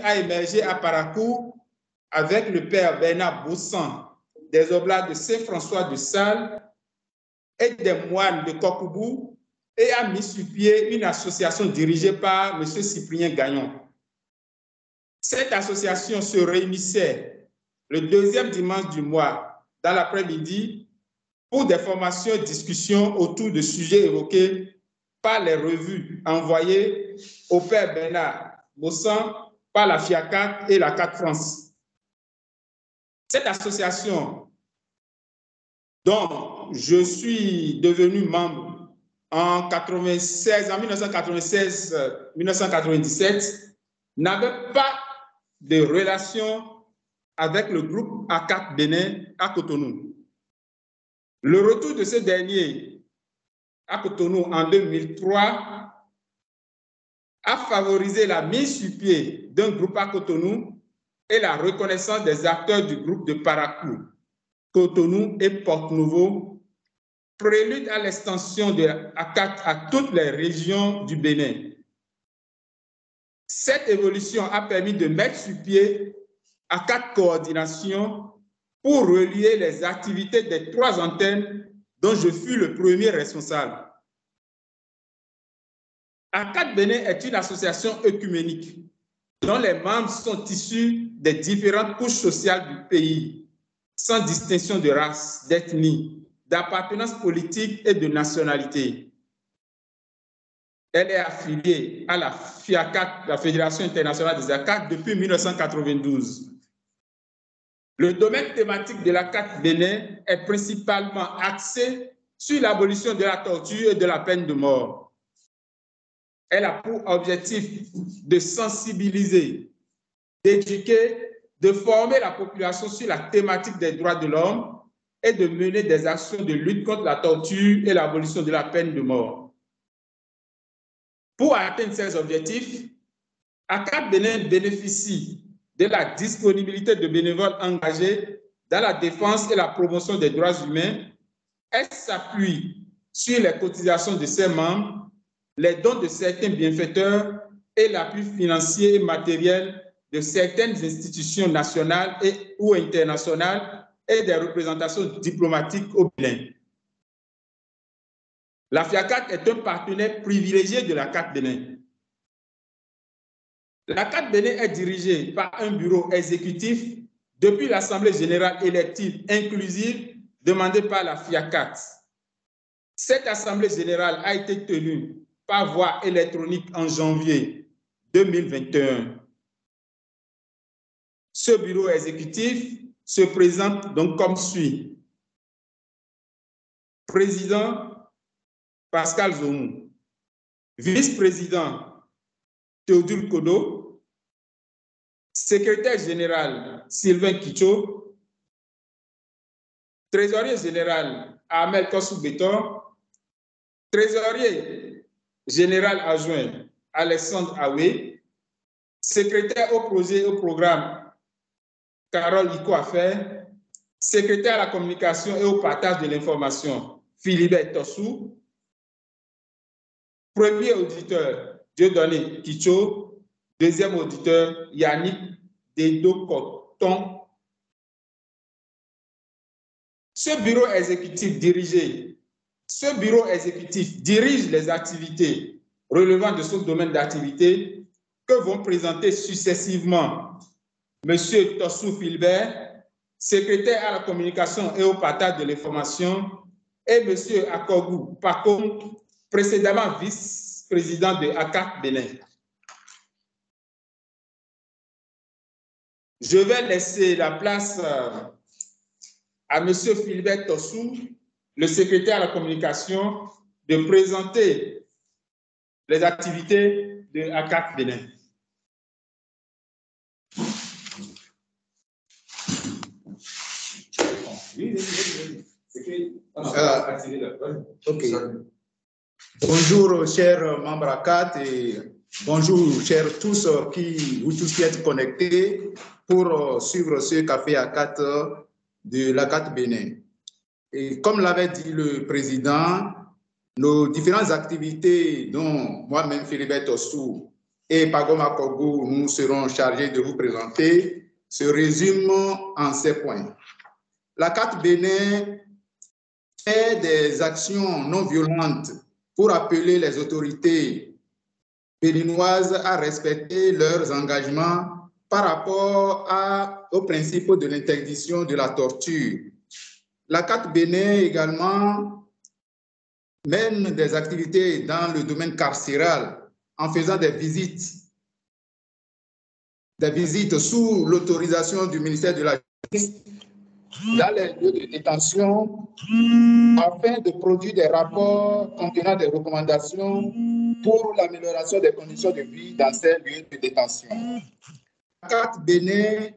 a émergé à Parakou avec le père Bernard Boussan des Oblats de Saint-François de Sales et des moines de Kokoubou et a mis sur pied une association dirigée par M. Cyprien Gagnon. Cette association se réunissait le deuxième dimanche du mois dans l'après-midi pour des formations et discussions autour de sujets évoqués par les revues envoyées au père Bernard Boussan par la FIACAT et la CAT France. Cette association, dont je suis devenu membre en 1996-1997, n'avait pas de relation avec le groupe ACAT Bénin à Cotonou. Le retour de ce dernier à Cotonou en 2003 a favorisé la mise sur pied d'un groupe à Cotonou et la reconnaissance des acteurs du groupe de Parakou, Cotonou et Porte-Nouveau, prélude à l'extension de ACAT à toutes les régions du Bénin. Cette évolution a permis de mettre sur pied ACAT Coordination pour relier les activités des 3 antennes dont je fus le premier responsable. ACAT Bénin est une association œcuménique dont les membres sont issus des différentes couches sociales du pays, sans distinction de race, d'ethnie, d'appartenance politique et de nationalité. Elle est affiliée à la FIACAT, la Fédération internationale des ACAT, depuis 1992. Le domaine thématique de l'ACAT Bénin est principalement axé sur l'abolition de la torture et de la peine de mort. Elle a pour objectif de sensibiliser, d'éduquer, de former la population sur la thématique des droits de l'homme et de mener des actions de lutte contre la torture et l'abolition de la peine de mort. Pour atteindre ces objectifs, ACAT Bénin bénéficie de la disponibilité de bénévoles engagés dans la défense et la promotion des droits humains. Elle s'appuie sur les cotisations de ses membres, les dons de certains bienfaiteurs et l'appui financier et matériel de certaines institutions nationales ou internationales et des représentations diplomatiques au Bénin. La FIACAT est un partenaire privilégié de l'ACAT Bénin. L'ACAT Bénin est dirigée par un bureau exécutif depuis l'Assemblée générale élective inclusive demandée par la FIACAT. Cette Assemblée générale a été tenue par voie électronique en janvier 2021. Ce bureau exécutif se présente donc comme suit. Président Pascal Zomou, vice-président Théodule Kodo, secrétaire général Sylvain Kicho, trésorier général Ahmed Kossou Béton, trésorier général adjoint Alexandre Aoué, secrétaire au projet et au programme Carole Iko Affaire, secrétaire à la communication et au partage de l'information Philibert Tossou, premier auditeur Dieudonné Kicho, deuxième auditeur Yannick Dedo-Coton. Ce bureau exécutif dirige les activités relevant de ce domaine d'activité que vont présenter successivement M. Tossou Philbert, secrétaire à la communication et au partage de l'information, et M. Akogou Pakom, précédemment vice-président de ACAT Bénin. Je vais laisser la place à M. Philbert Tossou, le secrétaire à la communication, de présenter les activités de ACAT Bénin. Okay. Bonjour, chers membres ACAT, et bonjour, chers tous vous tous qui êtes connectés pour suivre ce café ACAT de l'ACAT Bénin. Et comme l'avait dit le président, nos différentes activités, dont moi-même, Philibert Tossou, et Pagoma Kogo, nous serons chargés de vous présenter, se résume en ces points. La carte Bénin fait des actions non violentes pour appeler les autorités béninoises à respecter leurs engagements par rapport au principe de l'interdiction de la torture. La carte Bénin également mène des activités dans le domaine carcéral en faisant des visites sous l'autorisation du ministère de la Justice dans les lieux de détention afin de produire des rapports contenant des recommandations pour l'amélioration des conditions de vie dans ces lieux de détention. La carte Bénin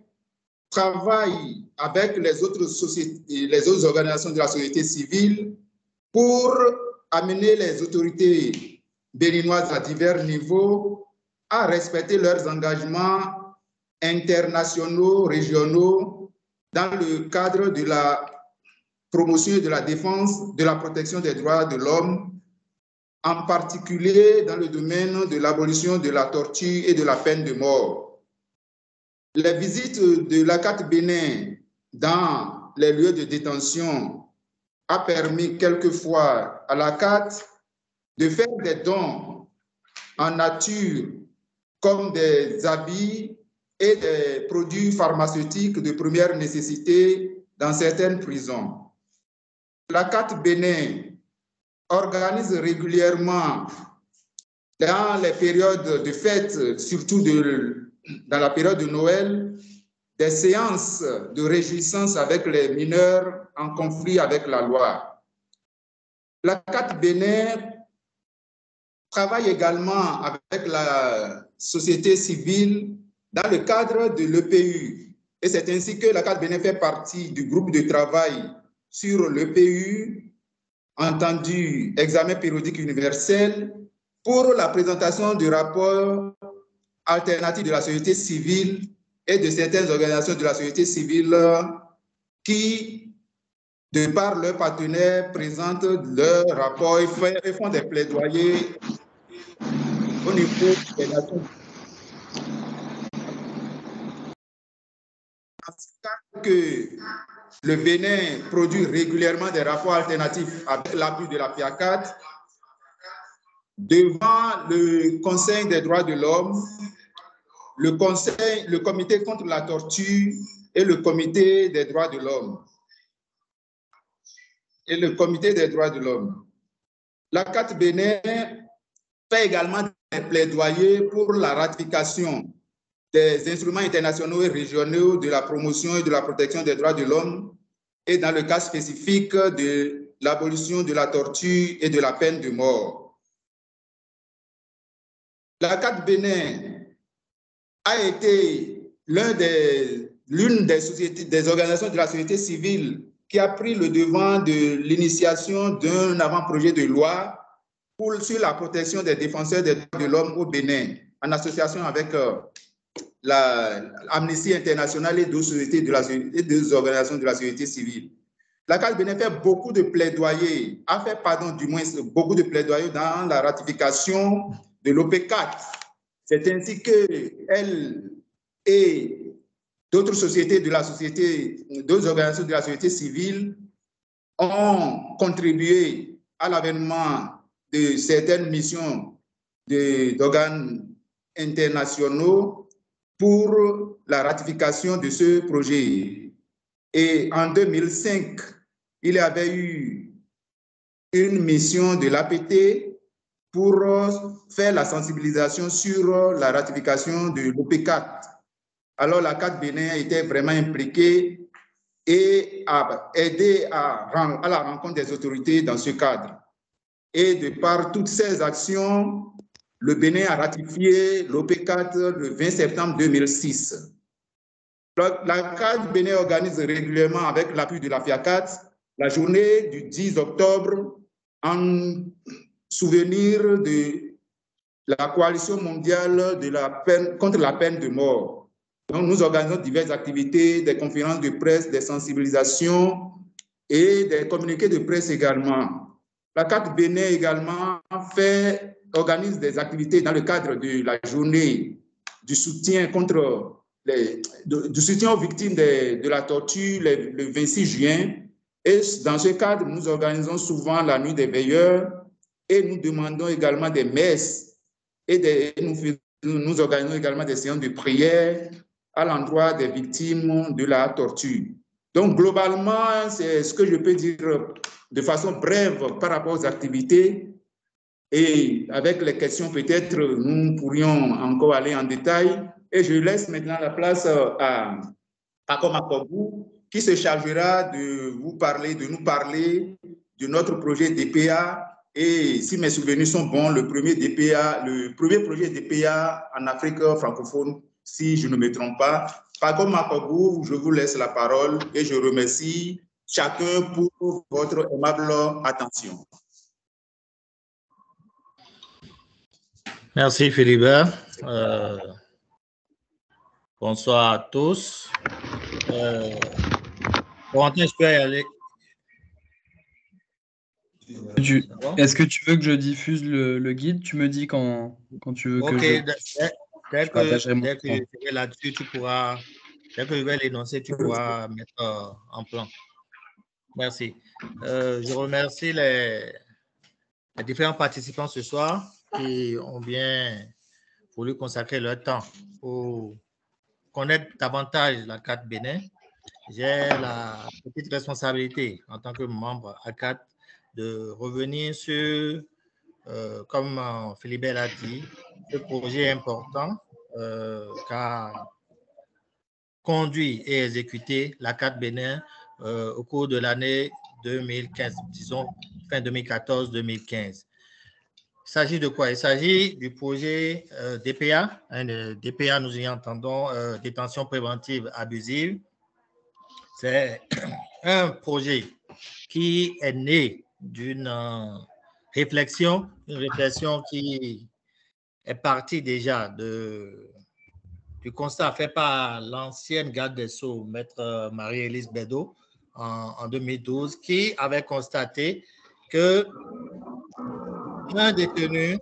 travaille avec les autres sociétés, les autres organisations de la société civile pour amener les autorités béninoises à divers niveaux à respecter leurs engagements internationaux, régionaux, dans le cadre de la promotion et de la défense de la protection des droits de l'homme, en particulier dans le domaine de l'abolition de la torture et de la peine de mort. Les visites de la carte Bénin dans les lieux de détention a permis quelquefois à la carte de faire des dons en nature comme des habits et des produits pharmaceutiques de première nécessité dans certaines prisons. La carte Bénin organise régulièrement dans les périodes de fête, surtout dans la période de Noël, des séances de réjouissance avec les mineurs en conflit avec la loi. La carte Bénin travaille également avec la société civile dans le cadre de l'EPU. Et c'est ainsi que la carte Bénin fait partie du groupe de travail sur l'EPU, entendu examen périodique universel, pour la présentation du rapport alternatif de la société civile et de certaines organisations de la société civile qui, de par leurs partenaires, présentent leurs rapports et font des plaidoyers au niveau des Nations Unies. En ce cas que le Bénin produit régulièrement des rapports alternatifs avec l'appui de la FIACAT devant le Conseil des droits de l'homme, le comité contre la torture et le comité des droits de l'homme. La carte Bénin fait également des plaidoyers pour la ratification des instruments internationaux et régionaux de la promotion et de la protection des droits de l'homme et dans le cas spécifique de l'abolition de la torture et de la peine de mort. La carte Bénin a été l'une des organisations de la société civile qui a pris le devant de l'initiation d'un avant-projet de loi sur la protection des défenseurs des droits de l'homme au Bénin, en association avec l'Amnesty International et d'autres organisations de la société civile. La carte Bénin fait beaucoup de plaidoyers, beaucoup de plaidoyers dans la ratification de l'OP4. C'est ainsi qu'elle et d'autres d'autres organisations de la société civile ont contribué à l'avènement de certaines missions d'organes internationaux pour la ratification de ce projet. Et en 2005, il y avait eu une mission de l'APT pour faire la sensibilisation sur la ratification de l'OP4. Alors la carte Bénin était vraiment impliquée et a aidé à la rencontre des autorités dans ce cadre. Et de par toutes ces actions, le Bénin a ratifié l'OP4 le 20 septembre 2006. La carte Bénin organise régulièrement, avec l'appui de la FIACAT, la journée du 10 octobre en souvenir de la coalition mondiale contre la peine de mort. Donc, nous organisons diverses activités, des conférences de presse, des sensibilisations et des communiqués de presse également. La carte Bénin également fait organise des activités dans le cadre de la journée du soutien du soutien aux victimes de la torture le 26 juin. Et dans ce cadre, nous organisons souvent la nuit des veilleurs et nous demandons également des messes et nous organisons également des séances de prière à l'endroit des victimes de la torture. Donc, globalement, c'est ce que je peux dire de façon brève par rapport aux activités. Et avec les questions, peut-être, nous pourrions encore aller en détail. Et je laisse maintenant la place à Paco Makobou, qui se chargera de nous parler de notre projet DPA. Et si mes souvenirs sont bons, le premier projet DPA en Afrique francophone, si je ne me trompe pas. Paco Makobou, je vous laisse la parole et je remercie chacun pour votre aimable attention. Merci Philibert. Bonsoir à tous. Corentin, je peux y aller. Est-ce que tu veux que je diffuse le guide? Tu me dis quand tu veux que je... Dès que je serai là-dessus, tu pourras... Dès que je vais l'énoncer, tu pourras mettre en plan. Merci. Je remercie les différents participants ce soir qui ont bien voulu consacrer leur temps pour connaître davantage la CAT Bénin. J'ai la petite responsabilité en tant que membre ACAT de revenir sur, comme Philibert l'a dit, ce projet important qu'a conduit et exécuté la CAT Bénin au cours de l'année 2015, disons fin 2014-2015. Il s'agit de quoi? Il s'agit du projet DPA. DPA, nous y entendons détention préventive abusive. C'est un projet qui est né d'une réflexion qui est partie déjà du constat fait par l'ancienne garde des Sceaux, maître Marie-Élise Bédot, en 2012, qui avait constaté que un détenu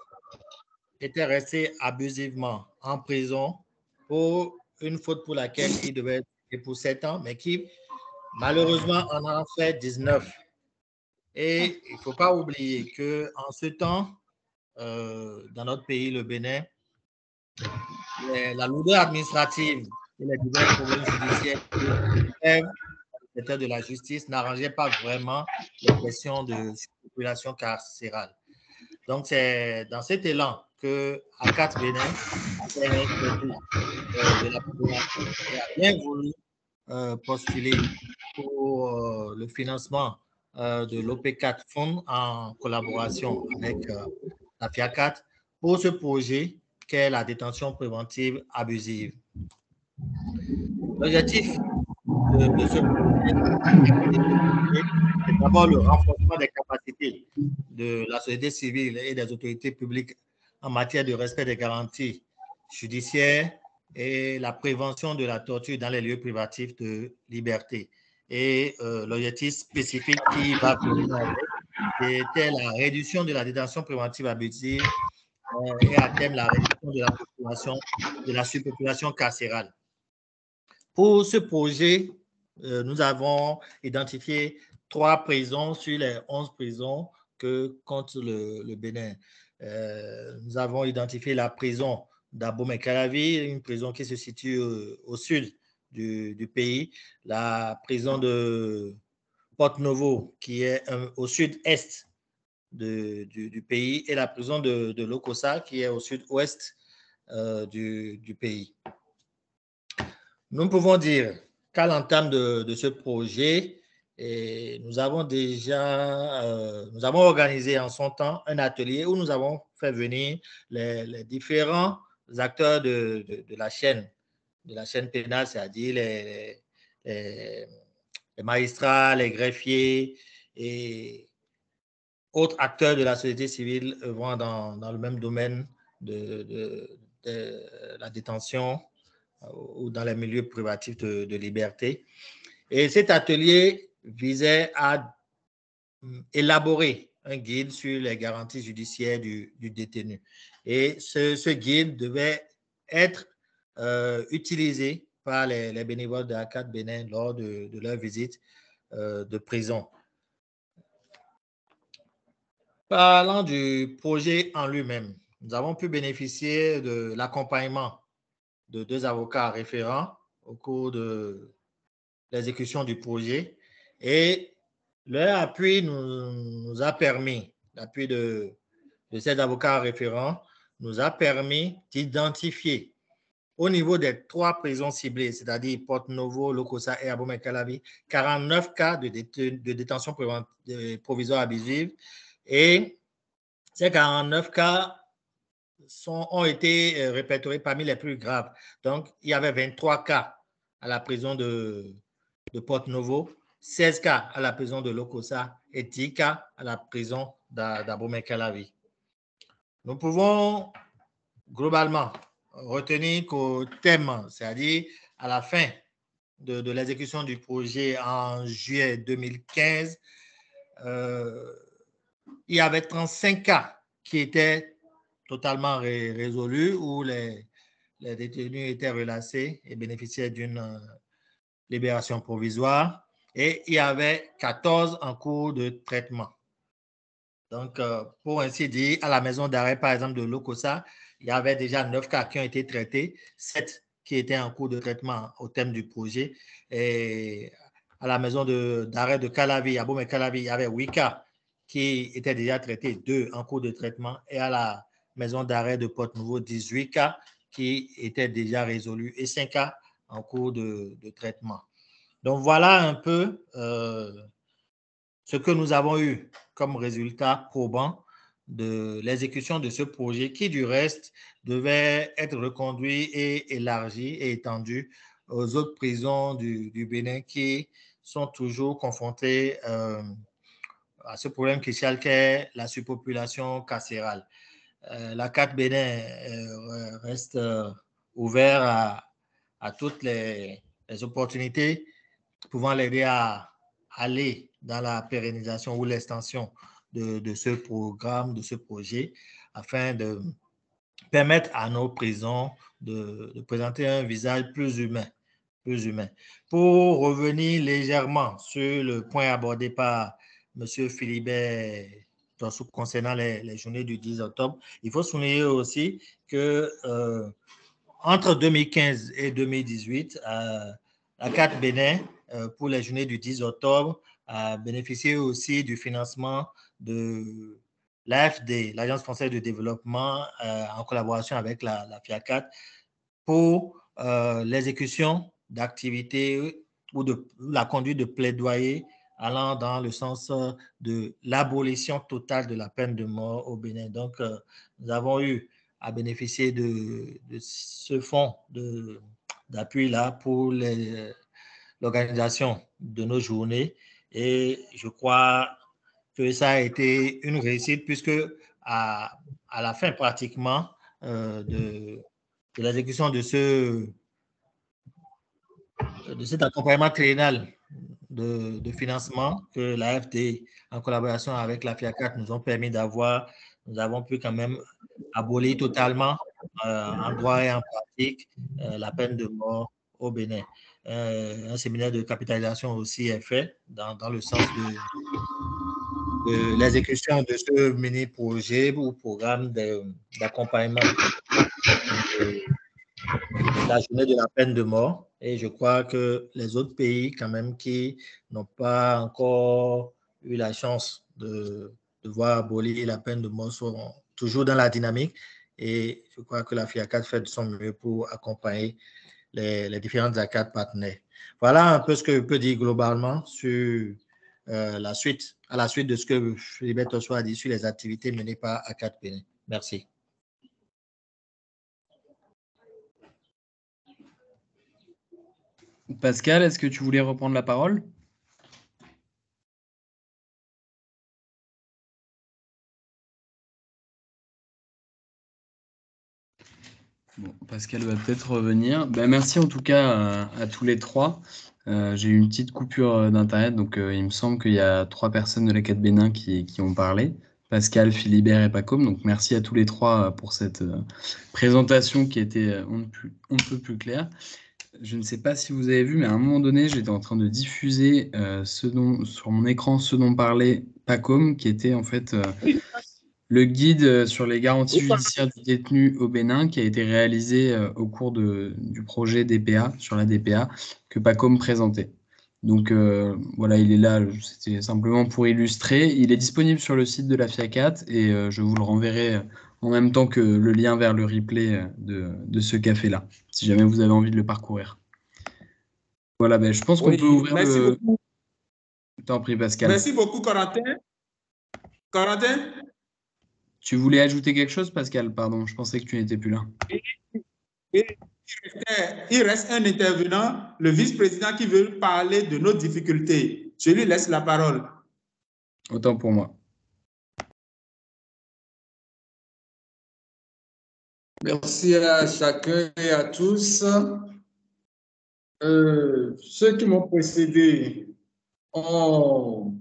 était resté abusivement en prison pour une faute pour laquelle il devait être pour 7 ans, mais qui malheureusement en a fait 19. Et il ne faut pas oublier qu'en ce temps, dans notre pays, le Bénin, la lourdeur administrative et les divers problèmes judiciaires de la justice n'arrangeaient pas vraiment les questions de population carcérale. Donc, c'est dans cet élan que ACAT Bénin a bien voulu postuler pour le financement de l'OP4 Fund en collaboration avec la FIACAT pour ce projet qu'est la détention préventive abusive. L'objectif de ce projet est d'abord le renforcement des capacités de la société civile et des autorités publiques en matière de respect des garanties judiciaires et la prévention de la torture dans les lieux privatifs de liberté. Et l'objectif spécifique qui va venir avec, c'était la réduction de la détention préventive abusive et à terme la réduction de la surpopulation carcérale. Pour ce projet, nous avons identifié 3 prisons sur les 11 prisons que compte le Bénin. Nous avons identifié la prison d'Abomey-Calavi, une prison qui se situe au sud du pays, la prison de Porto-Novo qui est au sud-est du pays et la prison de Lokossa qui est au sud-ouest du pays. Nous pouvons dire qu'à l'entame de ce projet, nous avons organisé en son temps un atelier où nous avons fait venir les différents acteurs de la chaîne pénale, c'est-à-dire les magistrats, les greffiers et autres acteurs de la société civile œuvrant dans le même domaine de la détention ou dans les milieux privatifs de liberté. Et cet atelier visait à élaborer un guide sur les garanties judiciaires du détenu. Et ce guide devait être utilisé par les bénévoles de ACAT Bénin lors de leur visite de prison. Parlant du projet en lui-même, nous avons pu bénéficier de l'accompagnement de 2 avocats référents au cours de l'exécution du projet et leur appui nous a permis, l'appui de ces avocats référents nous a permis d'identifier au niveau des 3 prisons ciblées, c'est-à-dire Porto-Novo, Lokossa et Abomey-Calavi, 49 cas de détention provisoire abusive et ces 49 cas ont été répertoriés parmi les plus graves. Donc, il y avait 23 cas à la prison de Porto-Novo, 16 cas à la prison de Lokossa et 10 cas à la prison d'Abomey-Calavi. Nous pouvons globalement retenir qu'au thème, c'est-à-dire à la fin de l'exécution du projet en juillet 2015, il y avait 35 cas qui étaient totalement résolus où les détenus étaient relâchés et bénéficiaient d'une libération provisoire. Et il y avait 14 en cours de traitement. Donc, pour ainsi dire, à la maison d'arrêt, par exemple, de Lokossa, il y avait déjà 9 cas qui ont été traités, 7 qui étaient en cours de traitement au thème du projet. Et à la maison d'arrêt de Calavi, à Abomey-Calavi, il y avait 8 cas qui étaient déjà traités, 2 en cours de traitement. Et à la maison d'arrêt de Porto-Novo, 18 cas qui étaient déjà résolus et 5 cas en cours de traitement. Donc, voilà un peu ce que nous avons eu comme résultat probant de l'exécution de ce projet qui, du reste, devait être reconduit et élargi et étendu aux autres prisons du Bénin qui sont toujours confrontées à ce problème crucial qu'est la surpopulation carcérale. La CAT Bénin reste ouvert à toutes les opportunités pouvant l'aider à aller dans la pérennisation ou l'extension de ce programme, de ce projet, afin de permettre à nos prisons de présenter un visage plus humain. Pour revenir légèrement sur le point abordé par M. Philibert concernant les journées du 10 octobre, il faut souligner aussi que entre 2015 et 2018, la CAT Bénin, pour les journées du 10 octobre, a bénéficié aussi du financement de l'AFD, l'Agence française de développement, en collaboration avec la FIACAT, pour l'exécution d'activités ou de la conduite de plaidoyer allant dans le sens de l'abolition totale de la peine de mort au Bénin. Donc, nous avons eu à bénéficier de ce fonds d'appui-là pour l'organisation de nos journées. Et je crois que ça a été une réussite puisque à la fin pratiquement de l'exécution de cet accompagnement triennal de financement que l'AFD, en collaboration avec la FIACAT, nous ont permis d'avoir, nous avons pu quand même abolir totalement, en droit et en pratique, la peine de mort au Bénin. Un séminaire de capitalisation aussi est fait dans le sens de l'exécution de ce mini-projet ou programme d'accompagnement de la journée de la peine de mort. Et je crois que les autres pays, quand même, qui n'ont pas encore eu la chance de voir abolir la peine de mort sont toujours dans la dynamique. Et je crois que la FIACAT fait de son mieux pour accompagner les différentes ACAT partenaires. Voilà un peu ce que je peux dire globalement sur à la suite de ce que Philibert Tosso a dit sur les activités menées par ACAT Bénin. Merci. Pascal, est-ce que tu voulais reprendre la parole? Bon, Pascal va peut-être revenir. Ben, merci en tout cas à tous les trois. J'ai eu une petite coupure d'Internet, donc il me semble qu'il y a 3 personnes de l'ACAD Bénin qui ont parlé. Pascal, Philibert et Pacôme. Donc merci à tous les trois pour cette présentation qui était on ne peut plus claire. Je ne sais pas si vous avez vu, mais à un moment donné, j'étais en train de diffuser sur mon écran ce dont parlait Pacôme, qui était en fait le guide sur les garanties judiciaires du détenu au Bénin, qui a été réalisé au cours du projet DPA, sur la DPA, que Pacôme présentait. Donc voilà, il est là, c'était simplement pour illustrer. Il est disponible sur le site de la FIACAT et je vous le renverrai en même temps que le lien vers le replay de ce café-là, si jamais vous avez envie de le parcourir. Voilà, ben, je pense qu'on peut ouvrir merci beaucoup. T'en prie, Pascal. Merci beaucoup, Corentin. Corentin? Tu voulais ajouter quelque chose, Pascal? Pardon, je pensais que tu n'étais plus là. Il reste un intervenant, le vice-président, qui veut parler de nos difficultés. Je lui laisse la parole. Autant pour moi. Merci à chacun et à tous. Ceux qui m'ont précédé ont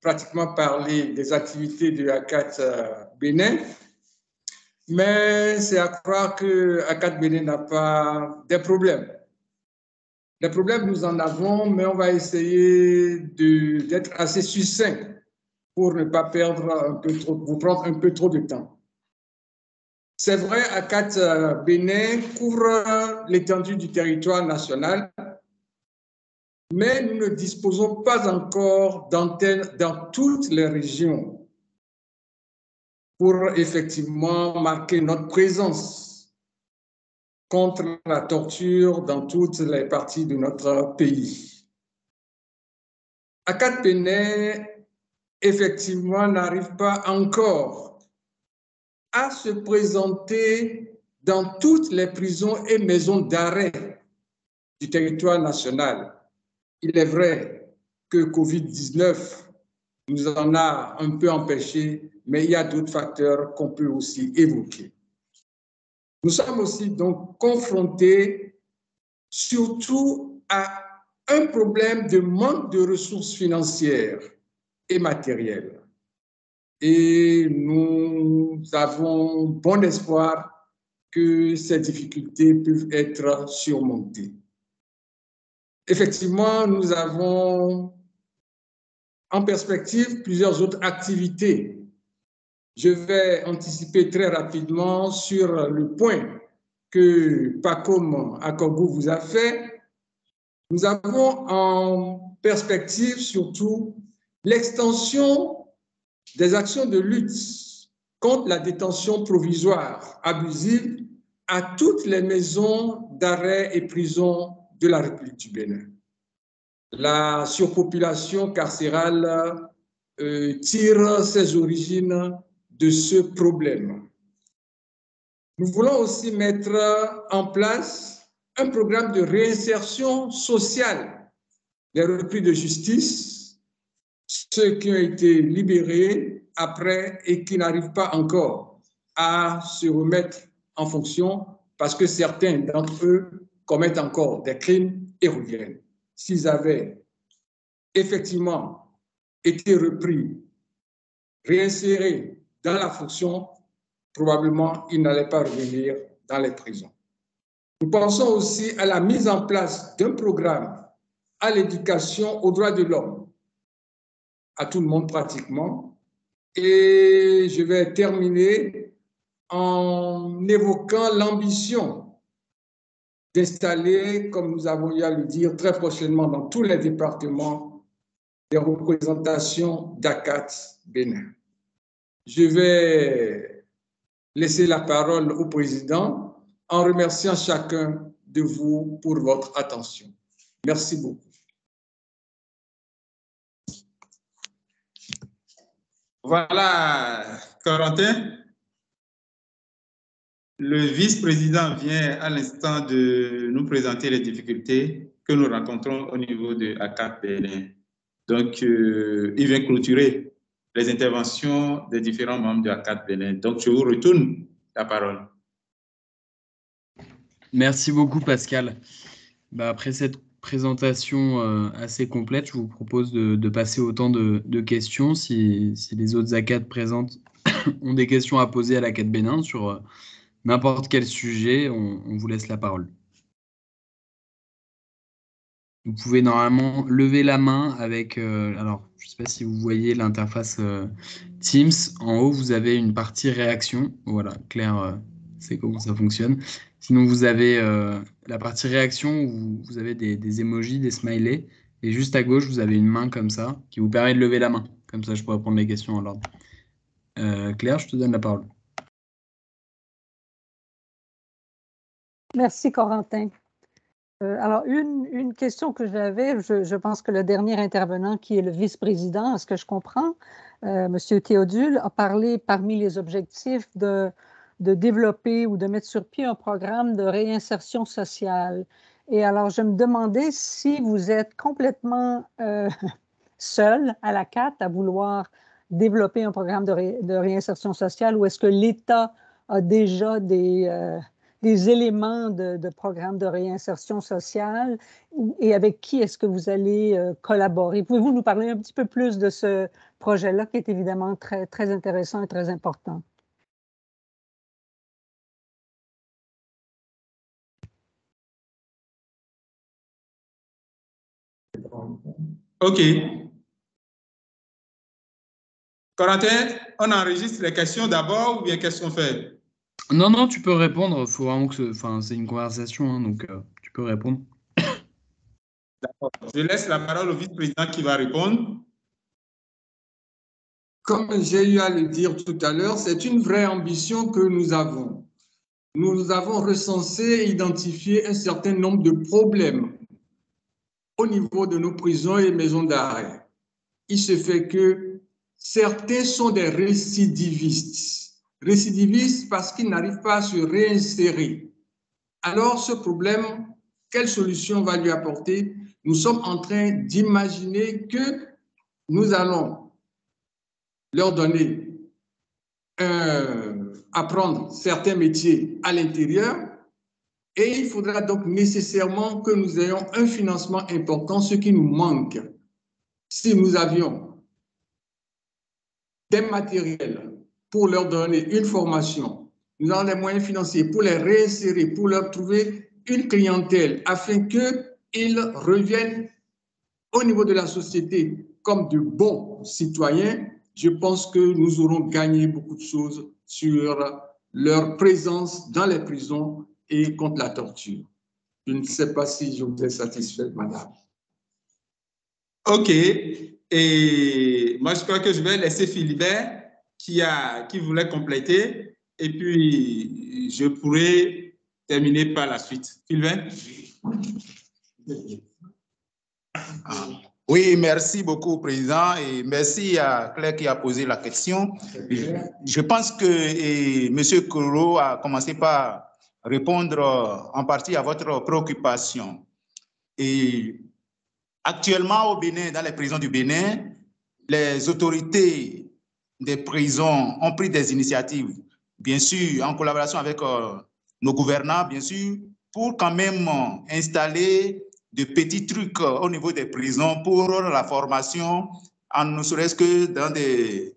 pratiquement parlé des activités de ACAT Bénin, mais c'est à croire que ACAT Bénin n'a pas des problèmes. Les problèmes, nous en avons, mais on va essayer d'être assez succinct pour ne pas vous prendre un peu trop de temps. C'est vrai, ACAT Bénin couvre l'étendue du territoire national, mais nous ne disposons pas encore d'antennes dans toutes les régions pour effectivement marquer notre présence contre la torture dans toutes les parties de notre pays. ACAT Bénin, effectivement, n'arrive pas encore à se présenter dans toutes les prisons et maisons d'arrêt du territoire national. Il est vrai que Covid-19 nous en a un peu empêchés, mais il y a d'autres facteurs qu'on peut aussi évoquer. Nous sommes aussi donc confrontés surtout à un problème de manque de ressources financières et matérielles. Et nous avons bon espoir que ces difficultés peuvent être surmontées. Effectivement, nous avons en perspective plusieurs autres activités. Je vais anticiper très rapidement sur le point que Pacôme Akogou vous a fait. Nous avons en perspective surtout l'extension des actions de lutte contre la détention provisoire abusive à toutes les maisons d'arrêt et prisons de la République du Bénin. La surpopulation carcérale tire ses origines de ce problème. Nous voulons aussi mettre en place un programme de réinsertion sociale des repris de justice, ceux qui ont été libérés après et qui n'arrivent pas encore à se remettre en fonction parce que certains d'entre eux commettent encore des crimes et reviennent. S'ils avaient effectivement été repris, réinsérés dans la fonction, probablement ils n'allaient pas revenir dans les prisons. Nous pensons aussi à la mise en place d'un programme à l'éducation aux droits de l'homme, à tout le monde pratiquement. Et je vais terminer en évoquant l'ambition d'installer, comme nous avons eu à le dire, très prochainement dans tous les départements, des représentations d'ACAT Bénin. Je vais laisser la parole au président en remerciant chacun de vous pour votre attention. Merci beaucoup. Voilà, Corentin. Le vice-président vient à l'instant de nous présenter les difficultés que nous rencontrons au niveau de ACAT Bénin. Donc, il vient clôturer les interventions des différents membres de ACAT Bénin. Donc, je vous retourne la parole. Merci beaucoup, Pascal. Après cette présentation assez complète, je vous propose de passer au temps de questions. Si les autres ACAD présentes ont des questions à poser à l'ACAD Bénin sur n'importe quel sujet, on vous laisse la parole. Vous pouvez normalement lever la main avec, alors je ne sais pas si vous voyez l'interface Teams. En haut, vous avez une partie réaction. Voilà, Claire sait comment ça fonctionne. Sinon, vous avez la partie réaction où vous avez des emojis, des smileys. Et juste à gauche, vous avez une main comme ça qui vous permet de lever la main. Comme ça, je pourrais prendre les questions en l'ordre. Claire, je te donne la parole. Merci, Corentin. Alors, une question que j'avais, je pense que le dernier intervenant, qui est le vice-président, à ce que je comprends, M. Théodule, a parlé parmi les objectifs de développer ou de mettre sur pied un programme de réinsertion sociale. Et alors, je me demandais si vous êtes complètement seul à la CAT à vouloir développer un programme de réinsertion sociale ou est-ce que l'État a déjà des éléments de programme de réinsertion sociale et avec qui est-ce que vous allez collaborer? Pouvez-vous nous parler un petit peu plus de ce projet-là qui est évidemment très, très intéressant et très important? OK. Corentin, on enregistre les questions d'abord ou bien qu'est-ce qu'on fait? Non, tu peux répondre. Il faut vraiment que c'est une conversation, hein, donc tu peux répondre. D'accord. Je laisse la parole au vice-président qui va répondre. Comme j'ai eu à le dire tout à l'heure, c'est une vraie ambition que nous avons. Nous avons recensé et identifié un certain nombre de problèmes au niveau de nos prisons et maisons d'arrêt. Il se fait que certains sont des récidivistes. Récidivistes parce qu'ils n'arrivent pas à se réinsérer. Alors, ce problème, quelle solution va lui apporter? Nous sommes en train d'imaginer que nous allons leur donner apprendre certains métiers à l'intérieur et il faudra donc nécessairement que nous ayons un financement important, ce qui nous manque. Si nous avions des matériels pour leur donner une formation, nous avons les moyens financiers pour les réinsérer, pour leur trouver une clientèle afin qu'ils reviennent au niveau de la société comme de bons citoyens, je pense que nous aurons gagné beaucoup de choses sur leur présence dans les prisons et contre la torture. Je ne sais pas si je vous ai satisfait, madame. OK. Et moi, je crois que je vais laisser Philibert qui voulait compléter et puis je pourrai terminer par la suite. Philibert? Oui, merci beaucoup, Président, et merci à Claire qui a posé la question. Je pense que M. Koro a commencé par répondre en partie à votre préoccupation. Et actuellement, au Bénin, dans les prisons du Bénin, les autorités des prisons ont pris des initiatives, bien sûr, en collaboration avec nos gouvernants, bien sûr, pour quand même installer de petits trucs au niveau des prisons pour la formation, ne serait-ce que dans des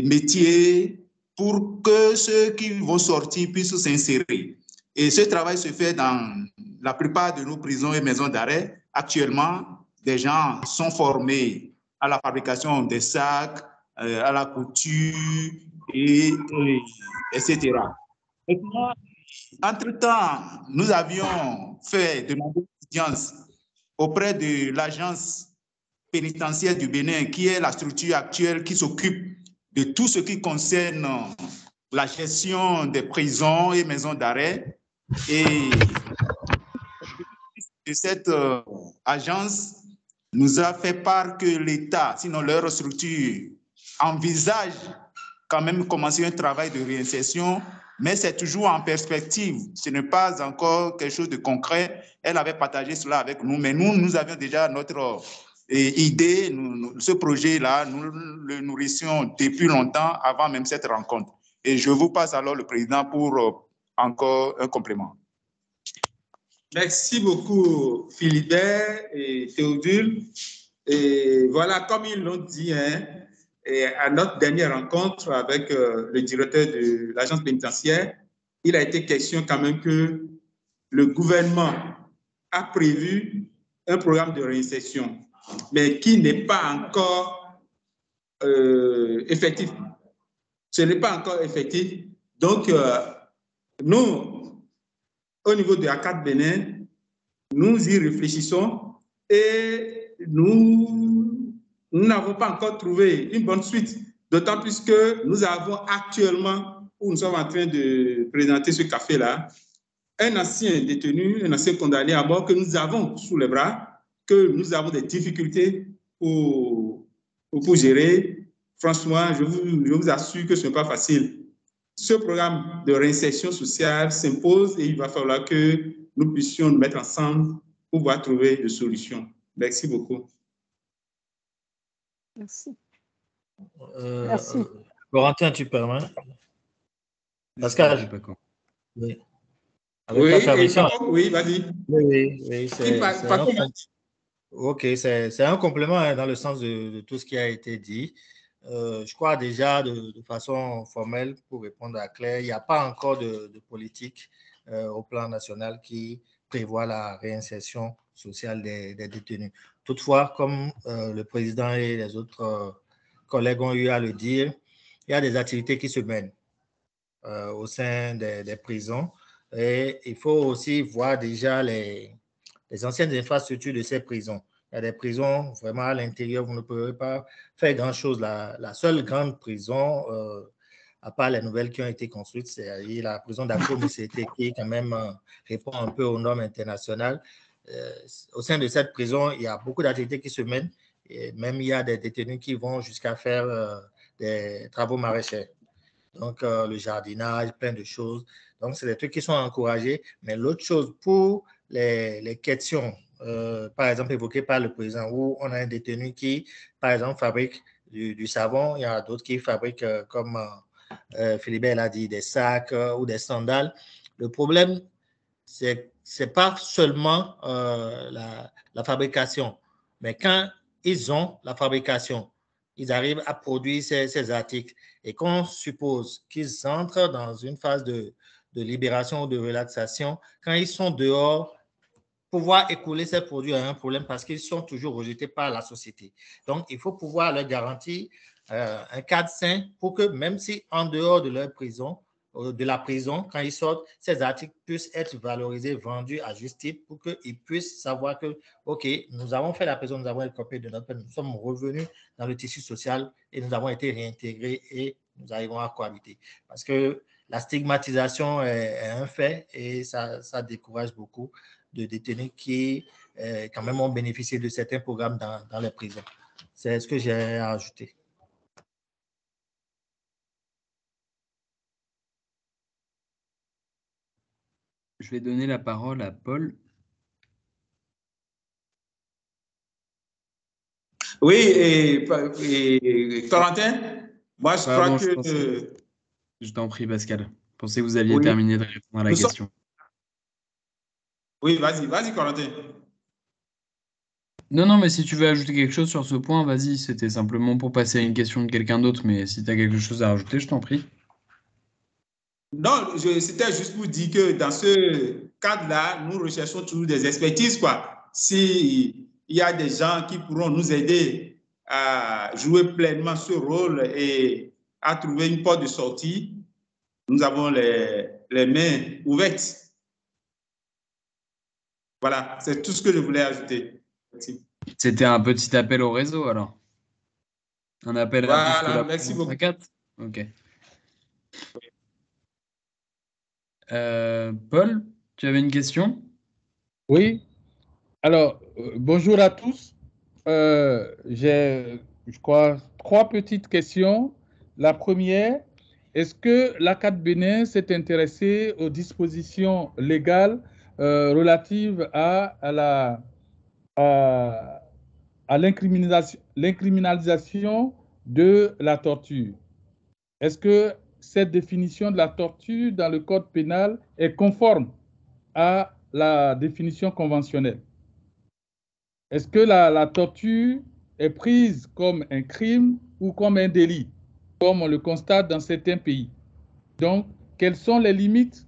métiers, pour que ceux qui vont sortir puissent s'insérer. Et ce travail se fait dans la plupart de nos prisons et maisons d'arrêt. Actuellement, des gens sont formés à la fabrication des sacs, à la couture, etc. Entre-temps, nous avions fait demander d'audience auprès de l'agence pénitentiaire du Bénin, qui est la structure actuelle qui s'occupe de tout ce qui concerne la gestion des prisons et maisons d'arrêt. Et de cette agence nous a fait part que l'État, sinon leur structure, envisage quand même commencer un travail de réinsertion, mais c'est toujours en perspective. Ce n'est pas encore quelque chose de concret. Elle avait partagé cela avec nous, mais nous avions déjà notre idée. Ce projet-là, nous le nourrissions depuis longtemps, avant même cette rencontre. Et je vous passe alors le président pour encore un complément. Merci beaucoup, Philibert et Théodule. Et voilà, comme ils l'ont dit, hein, et à notre dernière rencontre avec le directeur de l'agence pénitentiaire, il a été question quand même que le gouvernement a prévu un programme de réinsertion, mais qui n'est pas encore effectif. Ce n'est pas encore effectif. Donc, nous, au niveau de ACAT Bénin, nous y réfléchissons et nous n'avons pas encore trouvé une bonne suite, d'autant plus que nous avons actuellement, où nous sommes en train de présenter ce café-là, un ancien détenu, un ancien condamné à mort que nous avons sous les bras, que nous avons des difficultés pour gérer. Franchement, je vous assure que ce n'est pas facile. Ce programme de réinsertion sociale s'impose et il va falloir que nous puissions nous mettre ensemble pour pouvoir trouver des solutions. Merci beaucoup. Merci. Merci. Corentin, tu permets? Pascal. Oui. Oui, vas-y. Oui, c'est un complément dans le sens de tout ce qui a été dit. Je crois déjà de façon formelle, pour répondre à Claire, il n'y a pas encore de politique au plan national qui prévoit la réinsertion sociale des détenus. Toutefois, comme le président et les autres collègues ont eu à le dire, il y a des activités qui se mènent au sein des prisons. Et il faut aussi voir déjà les anciennes infrastructures de ces prisons. Il y a des prisons vraiment à l'intérieur, vous ne pouvez pas faire grand-chose. La seule grande prison, à part les nouvelles qui ont été construites, c'est la prison d'Akoum-Sété qui quand même répond un peu aux normes internationales. Au sein de cette prison, il y a beaucoup d'activités qui se mènent. Et même il y a des détenus qui vont jusqu'à faire des travaux maraîchers. Donc, le jardinage, plein de choses. Donc, c'est des trucs qui sont encouragés. Mais l'autre chose, pour les questions, par exemple, évoquées par le président, où on a un détenu qui, par exemple, fabrique du savon, il y en a d'autres qui fabriquent, comme Philibert l'a dit, des sacs ou des sandales. Le problème, c'est pas seulement la fabrication, mais quand ils ont la fabrication, ils arrivent à produire ces articles et qu'on suppose qu'ils entrent dans une phase de libération ou de relaxation, quand ils sont dehors, pouvoir écouler ces produits a un problème parce qu'ils sont toujours rejetés par la société. Donc, il faut pouvoir leur garantir un cadre sain pour que même si en dehors de leur prison, de la prison, quand ils sortent, ces articles puissent être valorisés, vendus à juste titre pour qu'ils puissent savoir que, OK, nous avons fait la prison, nous avons écopé de notre peine, nous sommes revenus dans le tissu social et nous avons été réintégrés et nous arrivons à cohabiter. Parce que la stigmatisation est un fait et ça décourage beaucoup de détenus qui, quand même, ont bénéficié de certains programmes dans les prisons. C'est ce que j'ai à ajouter. Je vais donner la parole à Paul. Oui, et Corentin, moi je crois que... Je t'en prie, Pascal. Je pensais que vous aviez terminé de répondre à la question. Oui, vas-y, Corentin. Non, mais si tu veux ajouter quelque chose sur ce point, vas-y. C'était simplement pour passer à une question de quelqu'un d'autre, mais si tu as quelque chose à rajouter, je t'en prie. Non, c'était juste pour dire que dans ce cadre-là, nous recherchons toujours des expertises, quoi. S'il y a des gens qui pourront nous aider à jouer pleinement ce rôle et à trouver une porte de sortie, nous avons les mains ouvertes. Voilà, c'est tout ce que je voulais ajouter. Merci. C'était un petit appel au réseau, alors. Un appel à plus que la merci beaucoup. Ok. Paul, tu avais une question? Oui. Alors, bonjour à tous. J'ai, je crois, 3 petites questions. La première, est-ce que l'ACAT Bénin s'est intéressé aux dispositions légales relatives à l'incriminalisation de la torture? Est-ce que cette définition de la torture dans le code pénal est conforme à la définition conventionnelle. Est-ce que la torture est prise comme un crime ou comme un délit, comme on le constate dans certains pays? Donc, quelles sont les limites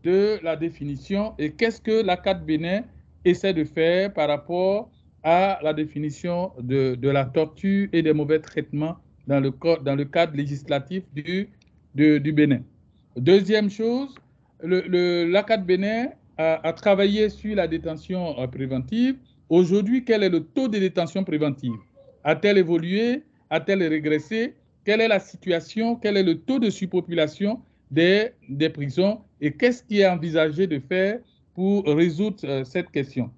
de la définition et qu'est-ce que l'ACAT Bénin essaie de faire par rapport à la définition de la torture et des mauvais traitements dans le cadre législatif du Bénin? Deuxième chose, l'ACAT Bénin a travaillé sur la détention préventive. Aujourd'hui, quel est le taux de détention préventive? A-t-elle évolué? A-t-elle régressé? Quelle est la situation? Quel est le taux de surpopulation des prisons? Et qu'est-ce qui est envisagé de faire pour résoudre cette question?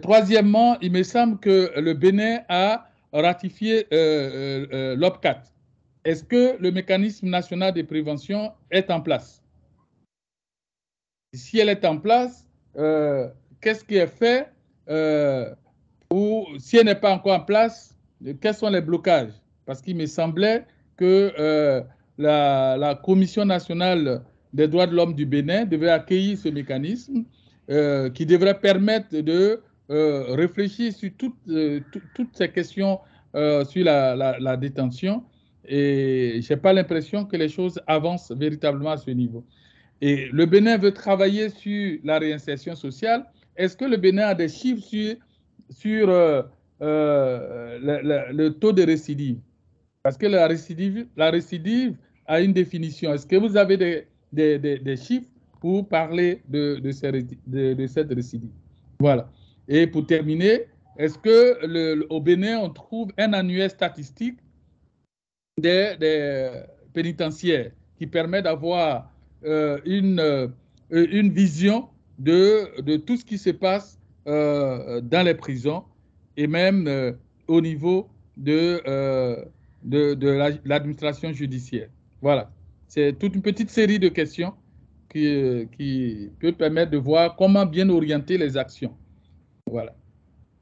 Troisièmement, il me semble que le Bénin a ratifié l'OPCAT. Est-ce que le mécanisme national de prévention est en place? Si elle est en place, qu'est-ce qui est fait ou si elle n'est pas encore en place, quels sont les blocages? Parce qu'il me semblait que la Commission nationale des droits de l'homme du Bénin devait accueillir ce mécanisme qui devrait permettre de réfléchir sur toutes ces questions sur la détention. Et je n'ai pas l'impression que les choses avancent véritablement à ce niveau. Et le Bénin veut travailler sur la réinsertion sociale. Est-ce que le Bénin a des chiffres sur le taux de récidive? Parce que la récidive a une définition. Est-ce que vous avez des chiffres pour parler de cette récidive? Voilà. Et pour terminer, est-ce qu'au Bénin, on trouve un annuaire statistique des pénitentiaires qui permet d'avoir une vision de tout ce qui se passe dans les prisons et même au niveau de l'administration judiciaire. Voilà. C'est toute une petite série de questions qui peut permettre de voir comment bien orienter les actions. Voilà.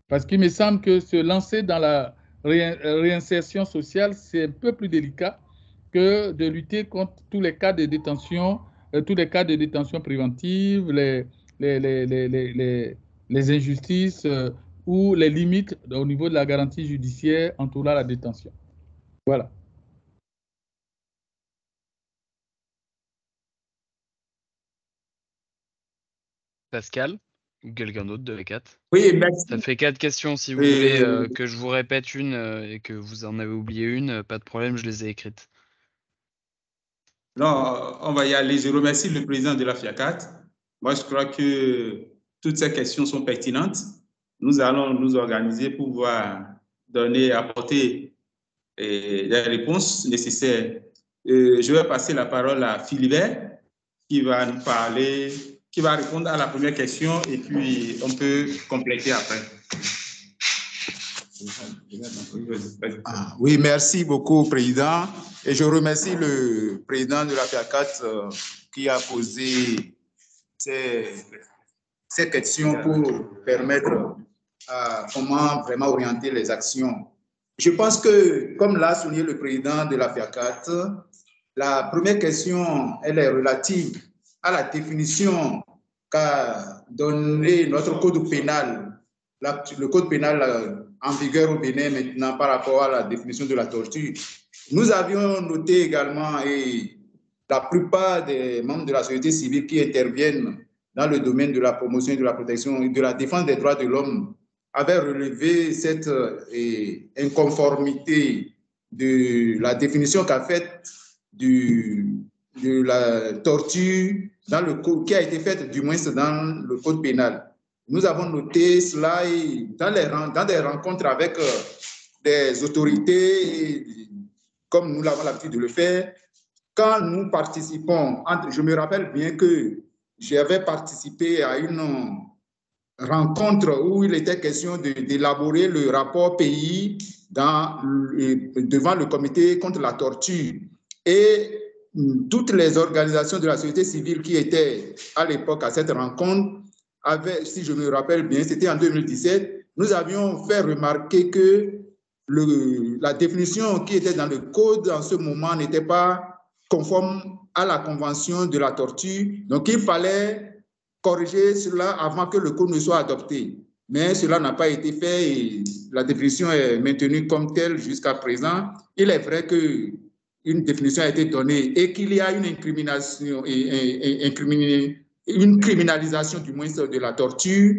Parce qu'il me semble que se lancer dans la réinsertion sociale, c'est un peu plus délicat que de lutter contre tous les cas de détention préventive, les injustices ou les limites au niveau de la garantie judiciaire entourant la détention. Voilà. Pascal ou quelqu'un d'autre de l'ACAT? Oui, merci. Ça fait 4 questions. Si vous voulez que je vous répète une et que vous en avez oublié une, pas de problème, je les ai écrites. Non, on va y aller. Je remercie le président de la FIACAT. Moi, je crois que toutes ces questions sont pertinentes. Nous allons nous organiser pour pouvoir apporter les réponses nécessaires. Je vais passer la parole à Philibert qui va nous parler, qui va répondre à la première question et puis on peut compléter après. Oui, merci beaucoup, Président. Et je remercie le président de la FIACAT qui a posé ces questions pour permettre à comment vraiment orienter les actions. Je pense que, comme l'a souligné le président de la FIACAT, la première question, elle est relative à la définition qu'a donnée notre code pénal, le code pénal en vigueur au Bénin maintenant par rapport à la définition de la torture. Nous avions noté également, et la plupart des membres de la société civile qui interviennent dans le domaine de la promotion et de la protection et de la défense des droits de l'homme avaient relevé cette inconformité de la définition qu'a faite de la torture qui a été faite du moins dans le code pénal. Nous avons noté cela dans des rencontres avec des autorités, comme nous l'avons l'habitude de le faire. Quand nous participons, je me rappelle bien que j'avais participé à une rencontre où il était question d'élaborer le rapport pays devant le comité contre la torture. Et toutes les organisations de la société civile qui étaient à l'époque à cette rencontre, si je me rappelle bien, c'était en 2017, nous avions fait remarquer que la définition qui était dans le code en ce moment n'était pas conforme à la Convention de la torture. Donc, il fallait corriger cela avant que le code ne soit adopté. Mais cela n'a pas été fait et la définition est maintenue comme telle jusqu'à présent. Il est vrai qu'une définition a été donnée et qu'il y a une incrimination, une criminalisation du moins de la torture,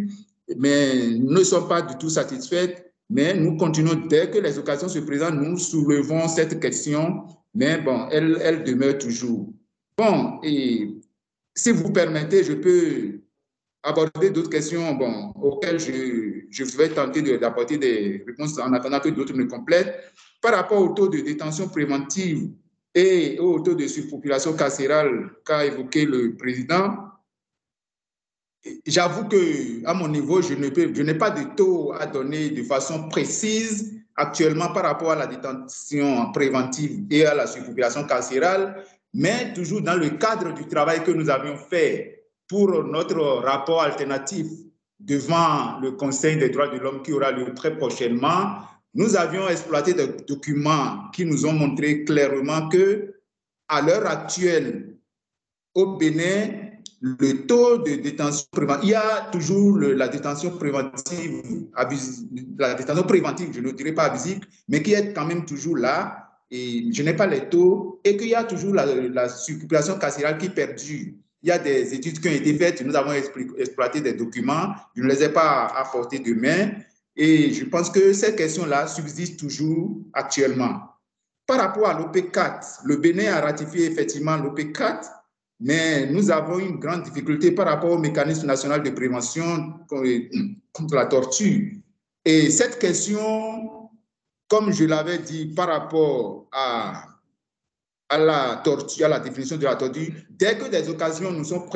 mais nous ne sommes pas du tout satisfaits. Mais nous continuons, dès que les occasions se présentent, nous soulevons cette question, mais bon, elle demeure toujours. Bon, et si vous permettez, je peux aborder d'autres questions auxquelles je vais tenter d'apporter des réponses en attendant que d'autres me complètent. Par rapport au taux de détention préventive et au taux de surpopulation carcérale qu'a évoqué le président, j'avoue qu'à mon niveau, je n'ai pas de taux à donner de façon précise actuellement par rapport à la détention préventive et à la surpopulation carcérale, mais toujours dans le cadre du travail que nous avions fait pour notre rapport alternatif devant le Conseil des droits de l'homme qui aura lieu très prochainement, nous avions exploité des documents qui nous ont montré clairement qu'à l'heure actuelle, au Bénin, le taux de détention préventive, il y a toujours la détention préventive, je ne dirais pas abusive, mais qui est quand même toujours là, et je n'ai pas les taux, et qu'il y a toujours la surpopulation carcérale qui perdure. Il y a des études qui ont été faites, nous avons exploité des documents, je ne les ai pas apportés de main, et je pense que ces questions-là subsistent toujours actuellement. Par rapport à l'OP4, le Bénin a ratifié effectivement l'OP4, mais nous avons une grande difficulté par rapport au mécanisme national de prévention contre la torture. Et cette question, comme je l'avais dit par rapport à la torture, à la définition de la torture, dès que des occasions nous sont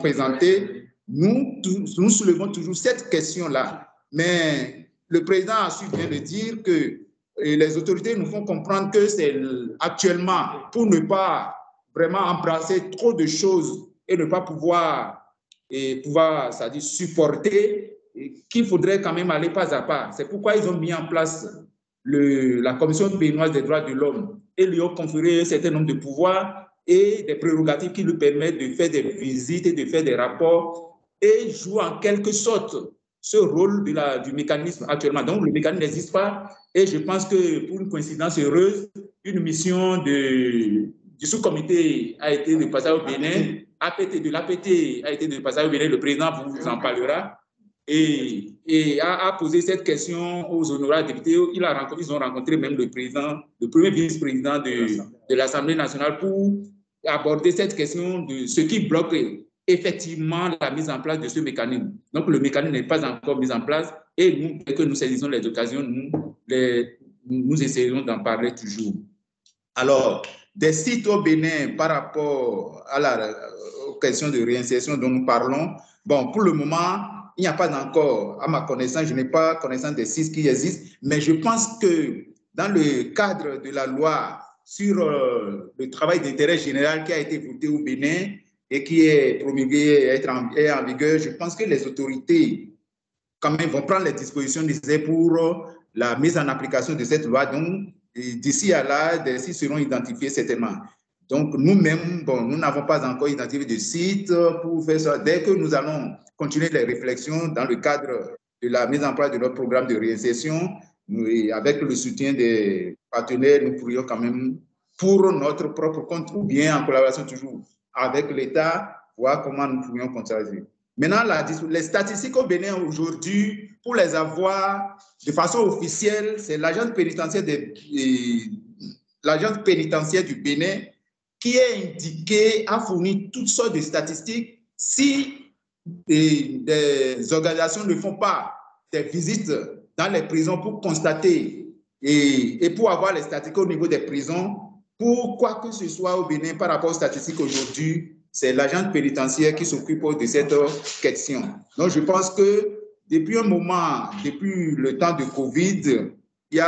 présentées, nous soulevons toujours cette question-là. Mais le président a su bien le dire que les autorités nous font comprendre que c'est actuellement pour ne pas vraiment embrasser trop de choses et ne pas pouvoir c'est-à-dire supporter, qu'il faudrait quand même aller pas à pas. C'est pourquoi ils ont mis en place la Commission béninoise des droits de l'homme et lui ont conféré un certain nombre de pouvoirs et des prérogatives qui lui permettent de faire des visites et de faire des rapports et joue en quelque sorte ce rôle du mécanisme actuellement. Donc, le mécanisme n'existe pas et je pense que pour une coïncidence heureuse, une mission du sous-comité a été de passage au Bénin, de l'APT a été de passage au Bénin, le président vous en parlera, et a posé cette question aux honorables députés. Ils ont rencontré même le président, le premier vice-président de l'Assemblée nationale pour aborder cette question de ce qui bloque effectivement la mise en place de ce mécanisme. Donc, le mécanisme n'est pas encore mis en place et nous, dès que nous saisissons les occasions, nous essayons d'en parler toujours. Alors, des sites au Bénin par rapport aux questions de réinsertion dont nous parlons, bon, pour le moment, il n'y a pas encore, à ma connaissance, je n'ai pas connaissance des sites qui existent, mais je pense que dans le cadre de la loi sur le travail d'intérêt général qui a été voté au Bénin et qui est promulgué et est en vigueur, je pense que les autorités quand même vont prendre les dispositions nécessaires pour la mise en application de cette loi. Donc, d'ici à là, des sites seront identifiés certainement. Donc, nous-mêmes, nous n'avons pas encore identifié de site pour faire ça. Dès que nous allons continuer les réflexions dans le cadre de la mise en place de notre programme de réinsertion, et avec le soutien des partenaires, nous pourrions quand même, pour notre propre compte, ou bien en collaboration toujours avec l'État, voir comment nous pourrions contribuer. Maintenant, les statistiques au Bénin aujourd'hui, pour les avoir de façon officielle, c'est l'agence pénitentiaire du Bénin qui est indiqué à fournir toutes sortes de statistiques si des organisations ne font pas des visites dans les prisons pour constater et pour avoir les statistiques au niveau des prisons. Pour quoi que ce soit au Bénin par rapport aux statistiques aujourd'hui, c'est l'agence pénitentiaire qui s'occupe de cette question. Donc, je pense que depuis un moment, depuis le temps de Covid, il y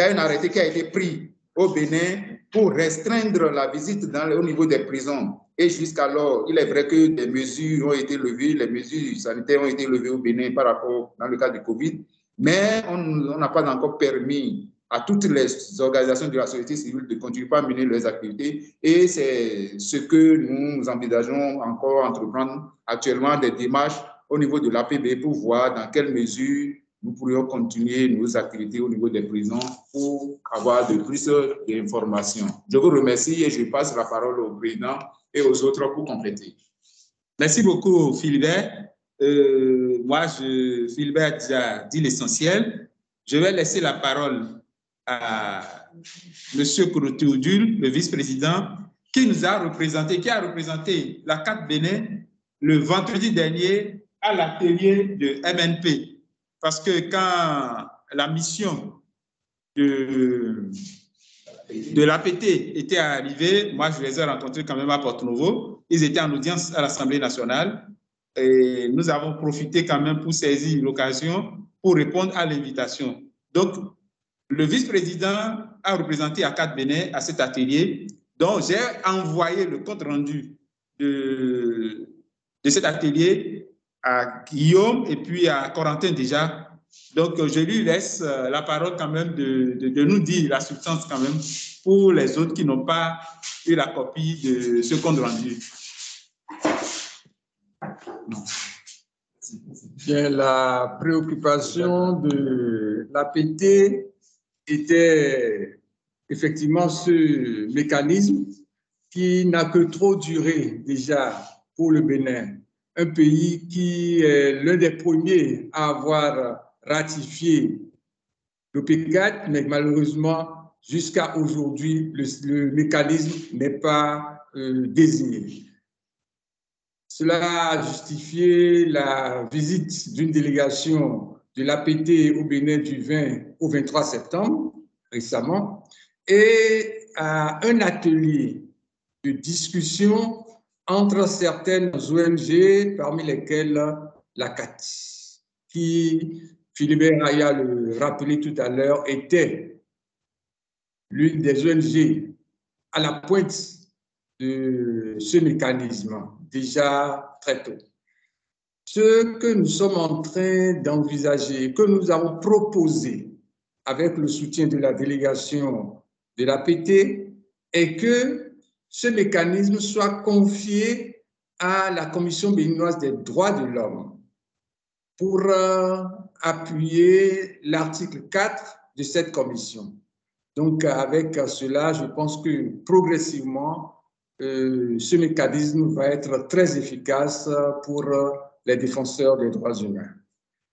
a un arrêté qui a été pris au Bénin pour restreindre la visite au niveau des prisons. Et jusqu'alors, il est vrai que des mesures ont été levées, les mesures sanitaires ont été levées au Bénin par rapport dans le cas du Covid, mais on n'a pas encore permis à toutes les organisations de la société civile de continuer à mener leurs activités. Et c'est ce que nous envisageons encore entreprendre actuellement, des démarches au niveau de l'APB pour voir dans quelle mesure nous pourrions continuer nos activités au niveau des prisons pour avoir de plus d'informations. Je vous remercie et je passe la parole au président et aux autres pour compléter. Merci beaucoup, Philbert. Philbert a déjà dit l'essentiel. Je vais laisser la parole à M. Koro Théodule, le vice-président, qui a représenté la CAT Bénin le vendredi dernier à l'atelier de MNP. Parce que quand la mission de l'APT était arrivée, moi je les ai rencontrés quand même à Porto-Novo. Ils étaient en audience à l'Assemblée nationale et nous avons profité quand même pour saisir l'occasion pour répondre à l'invitation. Donc, le vice-président a représenté ACAT Bénin à cet atelier. Donc, j'ai envoyé le compte rendu de cet atelier à Guillaume et puis à Corentin déjà. Donc, je lui laisse la parole quand même de nous dire la substance quand même pour les autres qui n'ont pas eu la copie de ce compte rendu. Bien, la préoccupation de l'APT était effectivement ce mécanisme qui n'a que trop duré déjà pour le Bénin, un pays qui est l'un des premiers à avoir ratifié le P4, mais malheureusement, jusqu'à aujourd'hui, le mécanisme n'est pas désigné. Cela a justifié la visite d'une délégation de l'APT au Bénin du 20 au 23 septembre, récemment, et à un atelier de discussion entre certaines ONG, parmi lesquelles la CAT, qui, Philibert Aya le rappelait tout à l'heure, était l'une des ONG à la pointe de ce mécanisme, déjà très tôt. Ce que nous sommes en train d'envisager, que nous avons proposé avec le soutien de la délégation de l'APT, est que ce mécanisme soit confié à la Commission béninoise des droits de l'homme pour appuyer l'article 4 de cette commission. Donc, avec cela, je pense que progressivement, ce mécanisme va être très efficace pour les défenseurs des droits humains.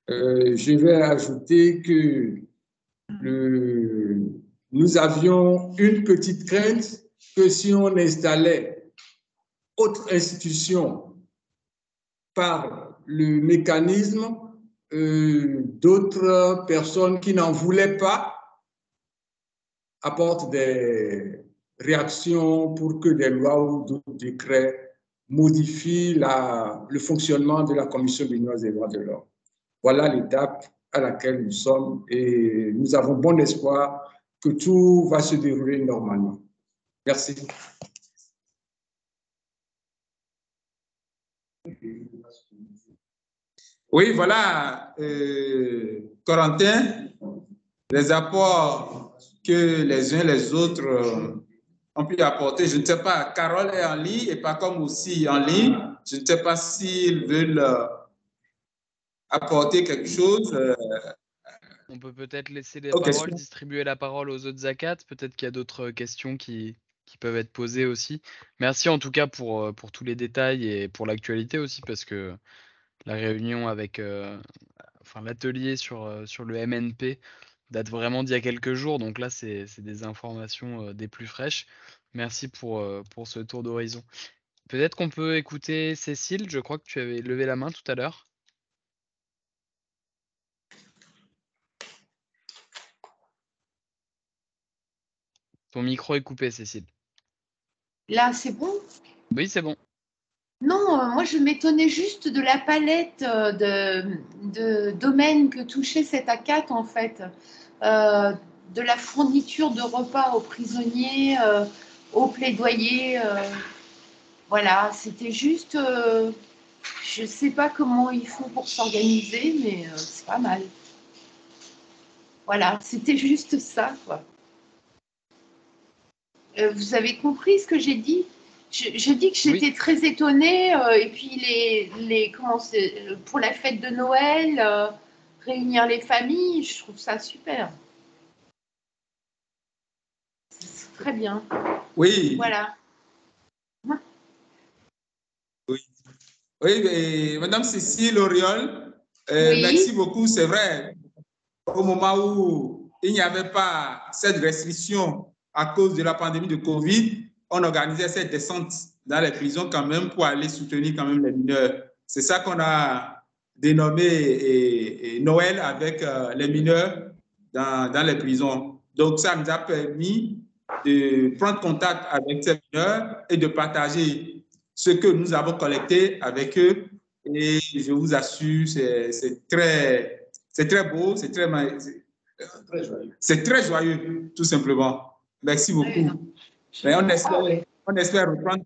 Je vais ajouter que nous avions une petite crainte que si on installait autre institution par le mécanisme, d'autres personnes qui n'en voulaient pas apportent des réactions pour que des lois ou d'autres décrets modifient le fonctionnement de la Commission béninoise des droits de l'homme. Voilà l'étape à laquelle nous sommes et nous avons bon espoir que tout va se dérouler normalement. Merci. Oui, voilà, Corentin, les apports que les uns les autres ont pu apporter. Je ne sais pas, Carole est en ligne et pas comme aussi en ligne. Je ne sais pas s'ils veulent apporter quelque chose. On peut peut-être laisser les paroles, distribuer la parole aux autres ACAT. Peut-être qu'il y a d'autres questions qui peuvent être posées aussi. Merci en tout cas pour tous les détails et pour l'actualité aussi, parce que la réunion avec, l'atelier sur le MNP date vraiment d'il y a quelques jours. Donc là, c'est des informations des plus fraîches. Merci pour ce tour d'horizon. Peut-être qu'on peut écouter Cécile. Je crois que tu avais levé la main tout à l'heure. Ton micro est coupé, Cécile. Là, c'est bon? Oui, c'est bon. Non, moi, je m'étonnais juste de la palette de domaines que touchait cette ACAT, en fait. De la fourniture de repas aux prisonniers, aux plaidoyers. Voilà, c'était juste... je ne sais pas comment ils font pour s'organiser, mais c'est pas mal. Voilà, c'était juste ça, quoi. Vous avez compris ce que j'ai dit? Je dis que j'étais très étonnée, et puis pour la fête de Noël, réunir les familles, je trouve ça super. C'est très bien. Oui. Voilà. Oui, et Madame Cécile Auriol, Oui. merci beaucoup. C'est vrai, au moment où il n'y avait pas cette restriction à cause de la pandémie de Covid, on organisait cette descente dans les prisons quand même pour aller soutenir quand même les mineurs. C'est ça qu'on a dénommé Noël avec les mineurs dans les prisons. Donc ça nous a permis de prendre contact avec ces mineurs et de partager ce que nous avons collecté avec eux. Et je vous assure, c'est très beau, c'est très joyeux, tout simplement. Merci beaucoup. Mais on espère reprendre.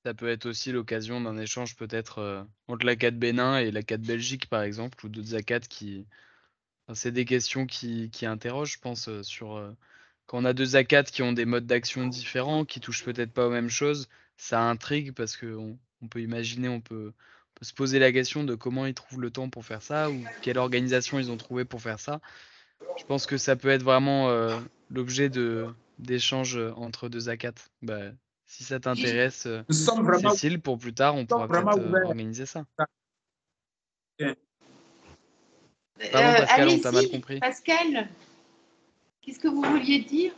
Ça peut être aussi l'occasion d'un échange peut-être entre l'ACAT Bénin et l'ACAT Belgique, par exemple, ou d'autres ACAT qui... Enfin, c'est des questions qui interrogent, je pense, sur... Quand on a deux ACAT qui ont des modes d'action différents, qui touchent peut-être pas aux mêmes choses, ça intrigue parce qu'on peut imaginer, on peut se poser la question de comment ils trouvent le temps pour faire ça ou quelle organisation ils ont trouvé pour faire ça. Je pense que ça peut être vraiment l'objet d'échanges entre deux ACAT. Bah, si ça t'intéresse, Cécile, pour plus tard, on pourra peut-être organiser ça. Pardon, Pascal, on t'a mal compris. Pascal, qu'est-ce que vous vouliez dire?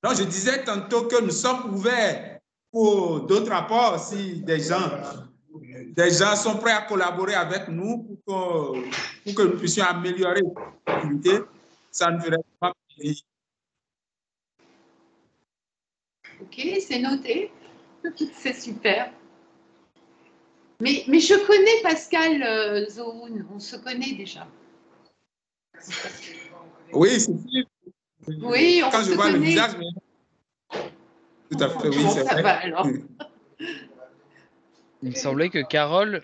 Non, je disais tantôt que nous sommes ouverts pour d'autres rapports si des gens sont prêts à collaborer avec nous pour que nous puissions améliorer l'activité. Ça nous ferait pas plaisir. Ok, c'est noté. C'est super. Mais je connais Pascal Zohoun, on se connaît déjà. Oui, c'est sûr. Oui, on Quand se je vois connaît. le visage, mais... Tout à fait, oui, c'est vrai. Va, alors. Il me semblait que Carole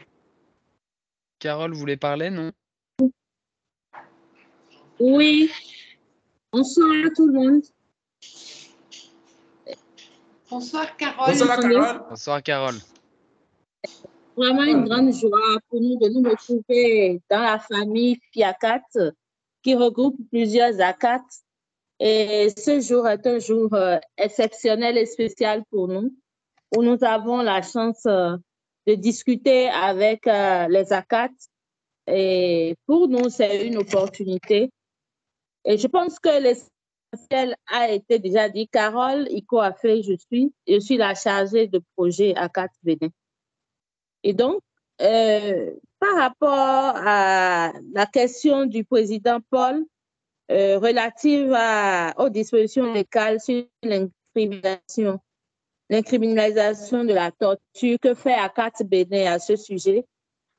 voulait parler, non? Oui. Bonsoir à tout le monde. Bonsoir, Carole. Bonsoir, Carole. Bonsoir, Carole. Vraiment une grande joie pour nous de nous retrouver dans la famille FIACAT qui regroupe plusieurs ACAT. Et ce jour est un jour exceptionnel et spécial pour nous, où nous avons la chance de discuter avec les ACAT. Et pour nous, c'est une opportunité. Et je pense que l'essentiel a été déjà dit. Carole Ikoafé, je suis la chargée de projet ACAT Bénin. Et donc, par rapport à la question du président Paul relative aux dispositions légales sur l'incriminalisation de la torture, que fait ACAT Bénin à ce sujet?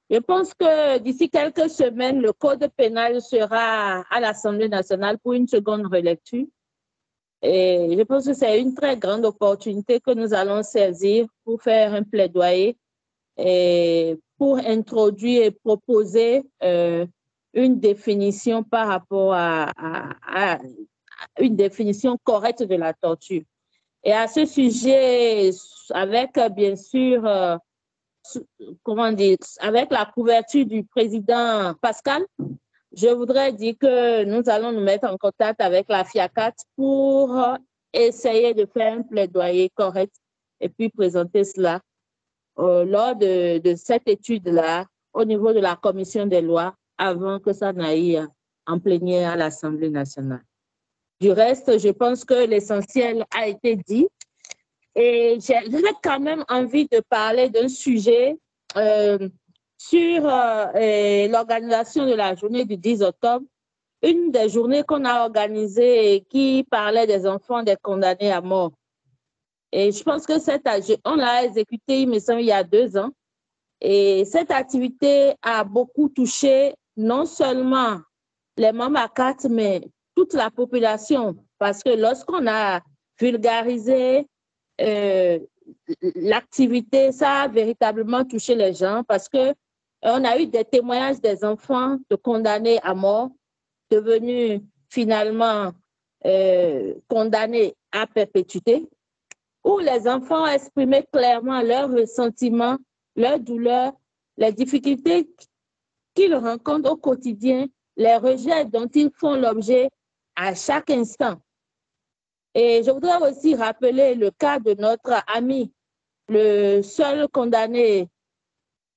Je pense que d'ici quelques semaines, le code pénal sera à l'Assemblée nationale pour une seconde relecture. Et je pense que c'est une très grande opportunité que nous allons saisir pour faire un plaidoyer et pour introduire et proposer une définition par rapport à une définition correcte de la torture. Et à ce sujet, avec bien sûr, avec la couverture du président Pascal, je voudrais dire que nous allons nous mettre en contact avec la FIACAT pour essayer de faire un plaidoyer correct et puis présenter cela lors de cette étude-là au niveau de la commission des lois avant que ça n'aille en plénière à l'Assemblée nationale. Du reste, je pense que l'essentiel a été dit et j'ai quand même envie de parler d'un sujet sur l'organisation de la journée du 10 octobre, une des journées qu'on a organisées et qui parlait des enfants des condamnés à mort. Et je pense que on l'a exécuté, il me semble, il y a 2 ans. Et cette activité a beaucoup touché non seulement les membres ACAT, mais toute la population. Parce que lorsqu'on a vulgarisé l'activité, ça a véritablement touché les gens parce que On a eu des témoignages des enfants de condamnés à mort, devenus finalement condamnés à perpétuité, où les enfants exprimaient clairement leurs ressentiments, leurs douleurs, les difficultés qu'ils rencontrent au quotidien, les rejets dont ils font l'objet à chaque instant. Et je voudrais aussi rappeler le cas de notre ami, le seul condamné,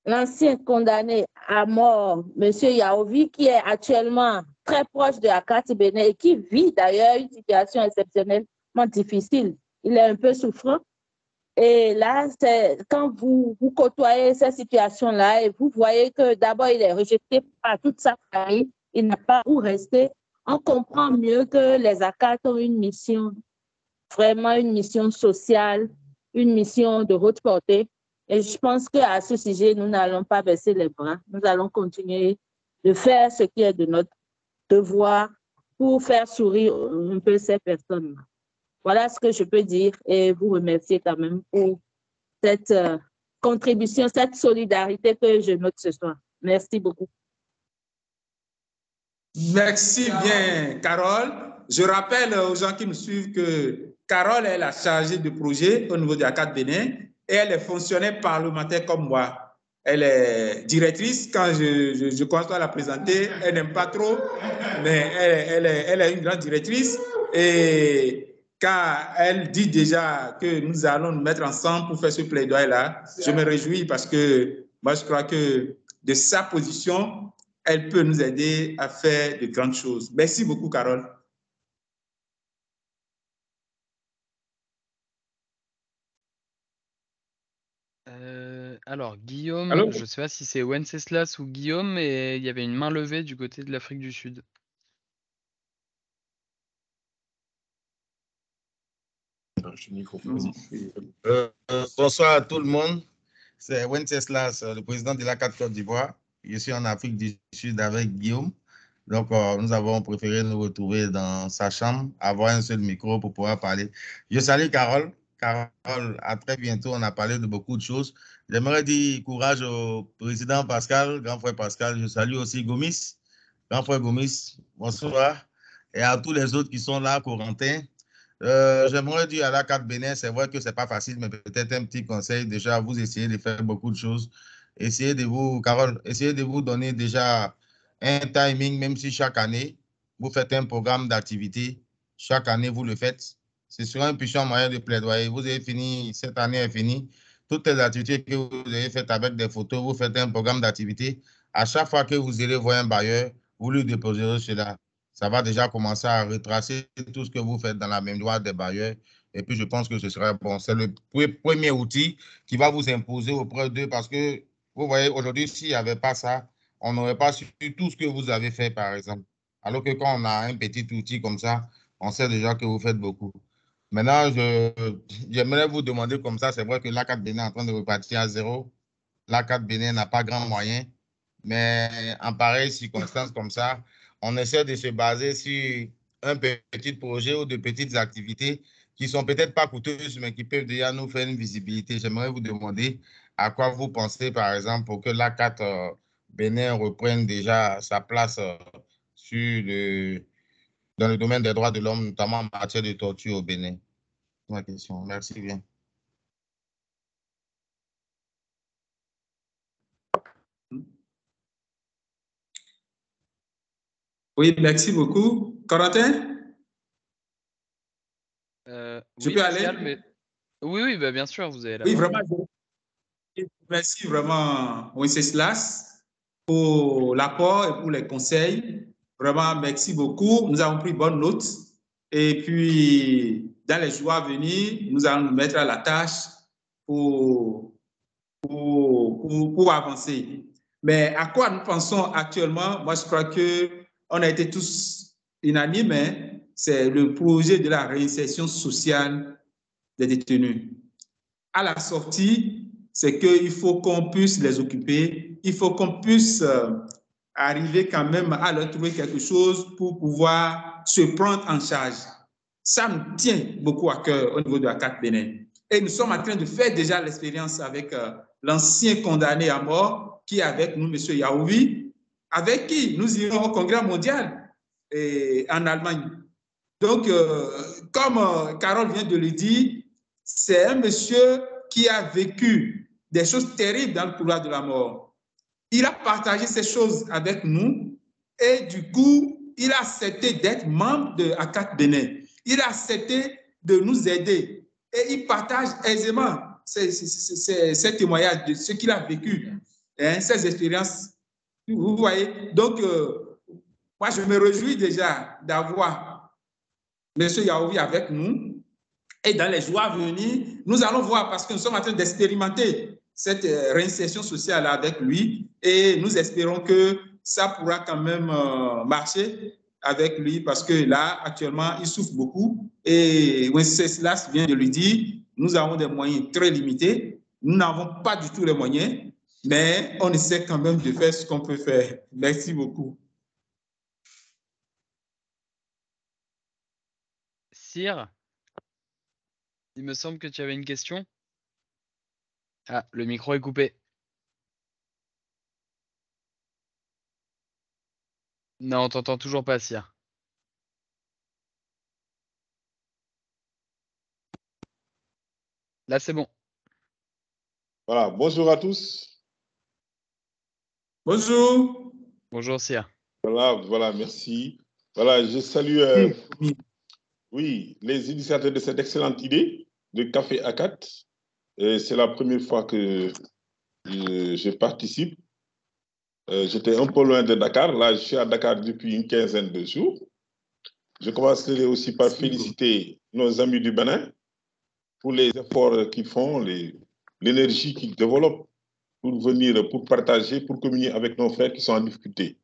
l'ancien condamné à mort, M. Yaovi, qui est actuellement très proche de ACAT Bénin et qui vit d'ailleurs une situation exceptionnellement difficile. Il est un peu souffrant. Et là, c'est quand vous côtoyez cette situation-là et vous voyez que d'abord, il est rejeté par toute sa famille, il n'a pas où rester, on comprend mieux que les ACAT ont une mission, vraiment une mission sociale, une mission de haute portée. Et je pense qu'à ce sujet, nous n'allons pas baisser les bras. Nous allons continuer de faire ce qui est de notre devoir pour faire sourire un peu ces personnes-là. Voilà ce que je peux dire et vous remercier quand même pour cette contribution, cette solidarité que je note ce soir. Merci beaucoup. Merci bien, Carole. Je rappelle aux gens qui nous suivent que Carole est la chargée de projet au niveau de ACAT Bénin et elle est fonctionnaire parlementaire comme moi. Elle est directrice. Quand je commence à la présenter, elle n'aime pas trop, mais elle est une grande directrice. Et quand elle dit déjà que nous allons nous mettre ensemble pour faire ce plaidoyer-là, je me réjouis parce que moi, je crois que de sa position, elle peut nous aider à faire de grandes choses. Merci beaucoup, Carole. Alors, Guillaume, Allô? je ne sais pas si c'est Wenceslas ou Guillaume, mais il y avait une main levée du côté de l'Afrique du Sud. Bonsoir à tout le monde. C'est Wenceslas, le président de l'ACAT Côte d'Ivoire. Je suis en Afrique du Sud avec Guillaume. Donc, nous avons préféré nous retrouver dans sa chambre, avoir un seul micro pour pouvoir parler. Je salue Carole. Carole, à très bientôt. On a parlé de beaucoup de choses. J'aimerais dire courage au président Pascal, grand frère Pascal. Je salue aussi Gomis, grand frère Gomis. Bonsoir. Et à tous les autres qui sont là, Corentin. J'aimerais dire à l'ACAT Bénin, c'est vrai que ce n'est pas facile, mais peut-être un petit conseil. Déjà, vous essayez de faire beaucoup de choses. Essayez de vous, Carole, essayez de vous donner déjà un timing, même si chaque année, vous faites un programme d'activité. Chaque année, vous le faites. Ce sera un puissant moyen de plaidoyer. Vous avez fini, cette année est finie. Toutes les activités que vous avez faites avec des photos, vous faites un programme d'activité. À chaque fois que vous irez voir un bailleur, vous lui déposerez cela. Ça va déjà commencer à retracer tout ce que vous faites dans la mémoire des bailleurs. Et puis, je pense que ce sera bon. C'est le premier outil qui va vous imposer auprès d'eux parce que, vous voyez, aujourd'hui, s'il n'y avait pas ça, on n'aurait pas su tout ce que vous avez fait, par exemple. Alors que quand on a un petit outil comme ça, on sait déjà que vous faites beaucoup. Maintenant, j'aimerais vous demander comme ça, c'est vrai que l'ACAT Bénin est en train de repartir à zéro. L'ACAT Bénin n'a pas grand moyen, mais en pareille circonstance comme ça, on essaie de se baser sur un petit projet ou de petites activités qui ne sont peut-être pas coûteuses, mais qui peuvent déjà nous faire une visibilité. J'aimerais vous demander à quoi vous pensez, par exemple, pour que l'ACAT Bénin reprenne déjà sa place dans le domaine des droits de l'homme, notamment en matière de torture au Bénin. Ma question. Merci bien. Oui, merci beaucoup. Corentin? Je peux aller? Mais... Oui, bah, bien sûr, vous avez la parole. Vraiment. Merci vraiment, Wenceslas, pour l'apport et pour les conseils. Vraiment, merci beaucoup. Nous avons pris bonne note. Et puis, dans les jours à venir, nous allons nous mettre à la tâche pour avancer. Mais à quoi nous pensons actuellement? Moi, je crois qu'on a été tous unanimes. C'est le projet de la réinsertion sociale des détenus. À la sortie, c'est qu'il faut qu'on puisse les occuper, il faut qu'on puisse arriver quand même à leur trouver quelque chose pour pouvoir se prendre en charge. Ça nous tient beaucoup à cœur au niveau de l'ACAT Bénin. Et nous sommes en train de faire déjà l'expérience avec l'ancien condamné à mort qui est avec nous, M. Yahoui, avec qui nous irons au Congrès mondial en Allemagne. Donc, comme Carole vient de le dire, c'est un monsieur qui a vécu des choses terribles dans le couloir de la mort. Il a partagé ces choses avec nous et du coup, il a accepté d'être membre de ACAT Bénin. Il a accepté de nous aider et il partage aisément ces témoignages de ce qu'il a vécu, hein, ces expériences. Vous voyez, donc, moi, je me réjouis déjà d'avoir M. Yahoui avec nous. Et dans les jours à venir, nous allons voir, parce que nous sommes en train d'expérimenter cette réinsertion sociale avec lui et nous espérons que ça pourra quand même marcher avec lui parce que là, actuellement, il souffre beaucoup et Wenceslas vient de lui dire, nous avons des moyens très limités, nous n'avons pas du tout les moyens, mais on essaie quand même de faire ce qu'on peut faire. Merci beaucoup. Cyr, il me semble que tu avais une question. Ah, le micro est coupé. Non, on t'entend toujours pas, Cyr. Là, c'est bon. Voilà, bonjour à tous. Bonjour. Bonjour, Cyr. Voilà, merci. Voilà, je salue oui, les initiateurs de cette excellente idée de Café ACAT. C'est la première fois que je participe. J'étais un peu loin de Dakar. Là, je suis à Dakar depuis une quinzaine de jours. Je commencerai aussi par féliciter nos amis du Bénin pour les efforts qu'ils font, l'énergie qu'ils développent pour venir, pour partager, pour communier avec nos frères qui sont en difficulté.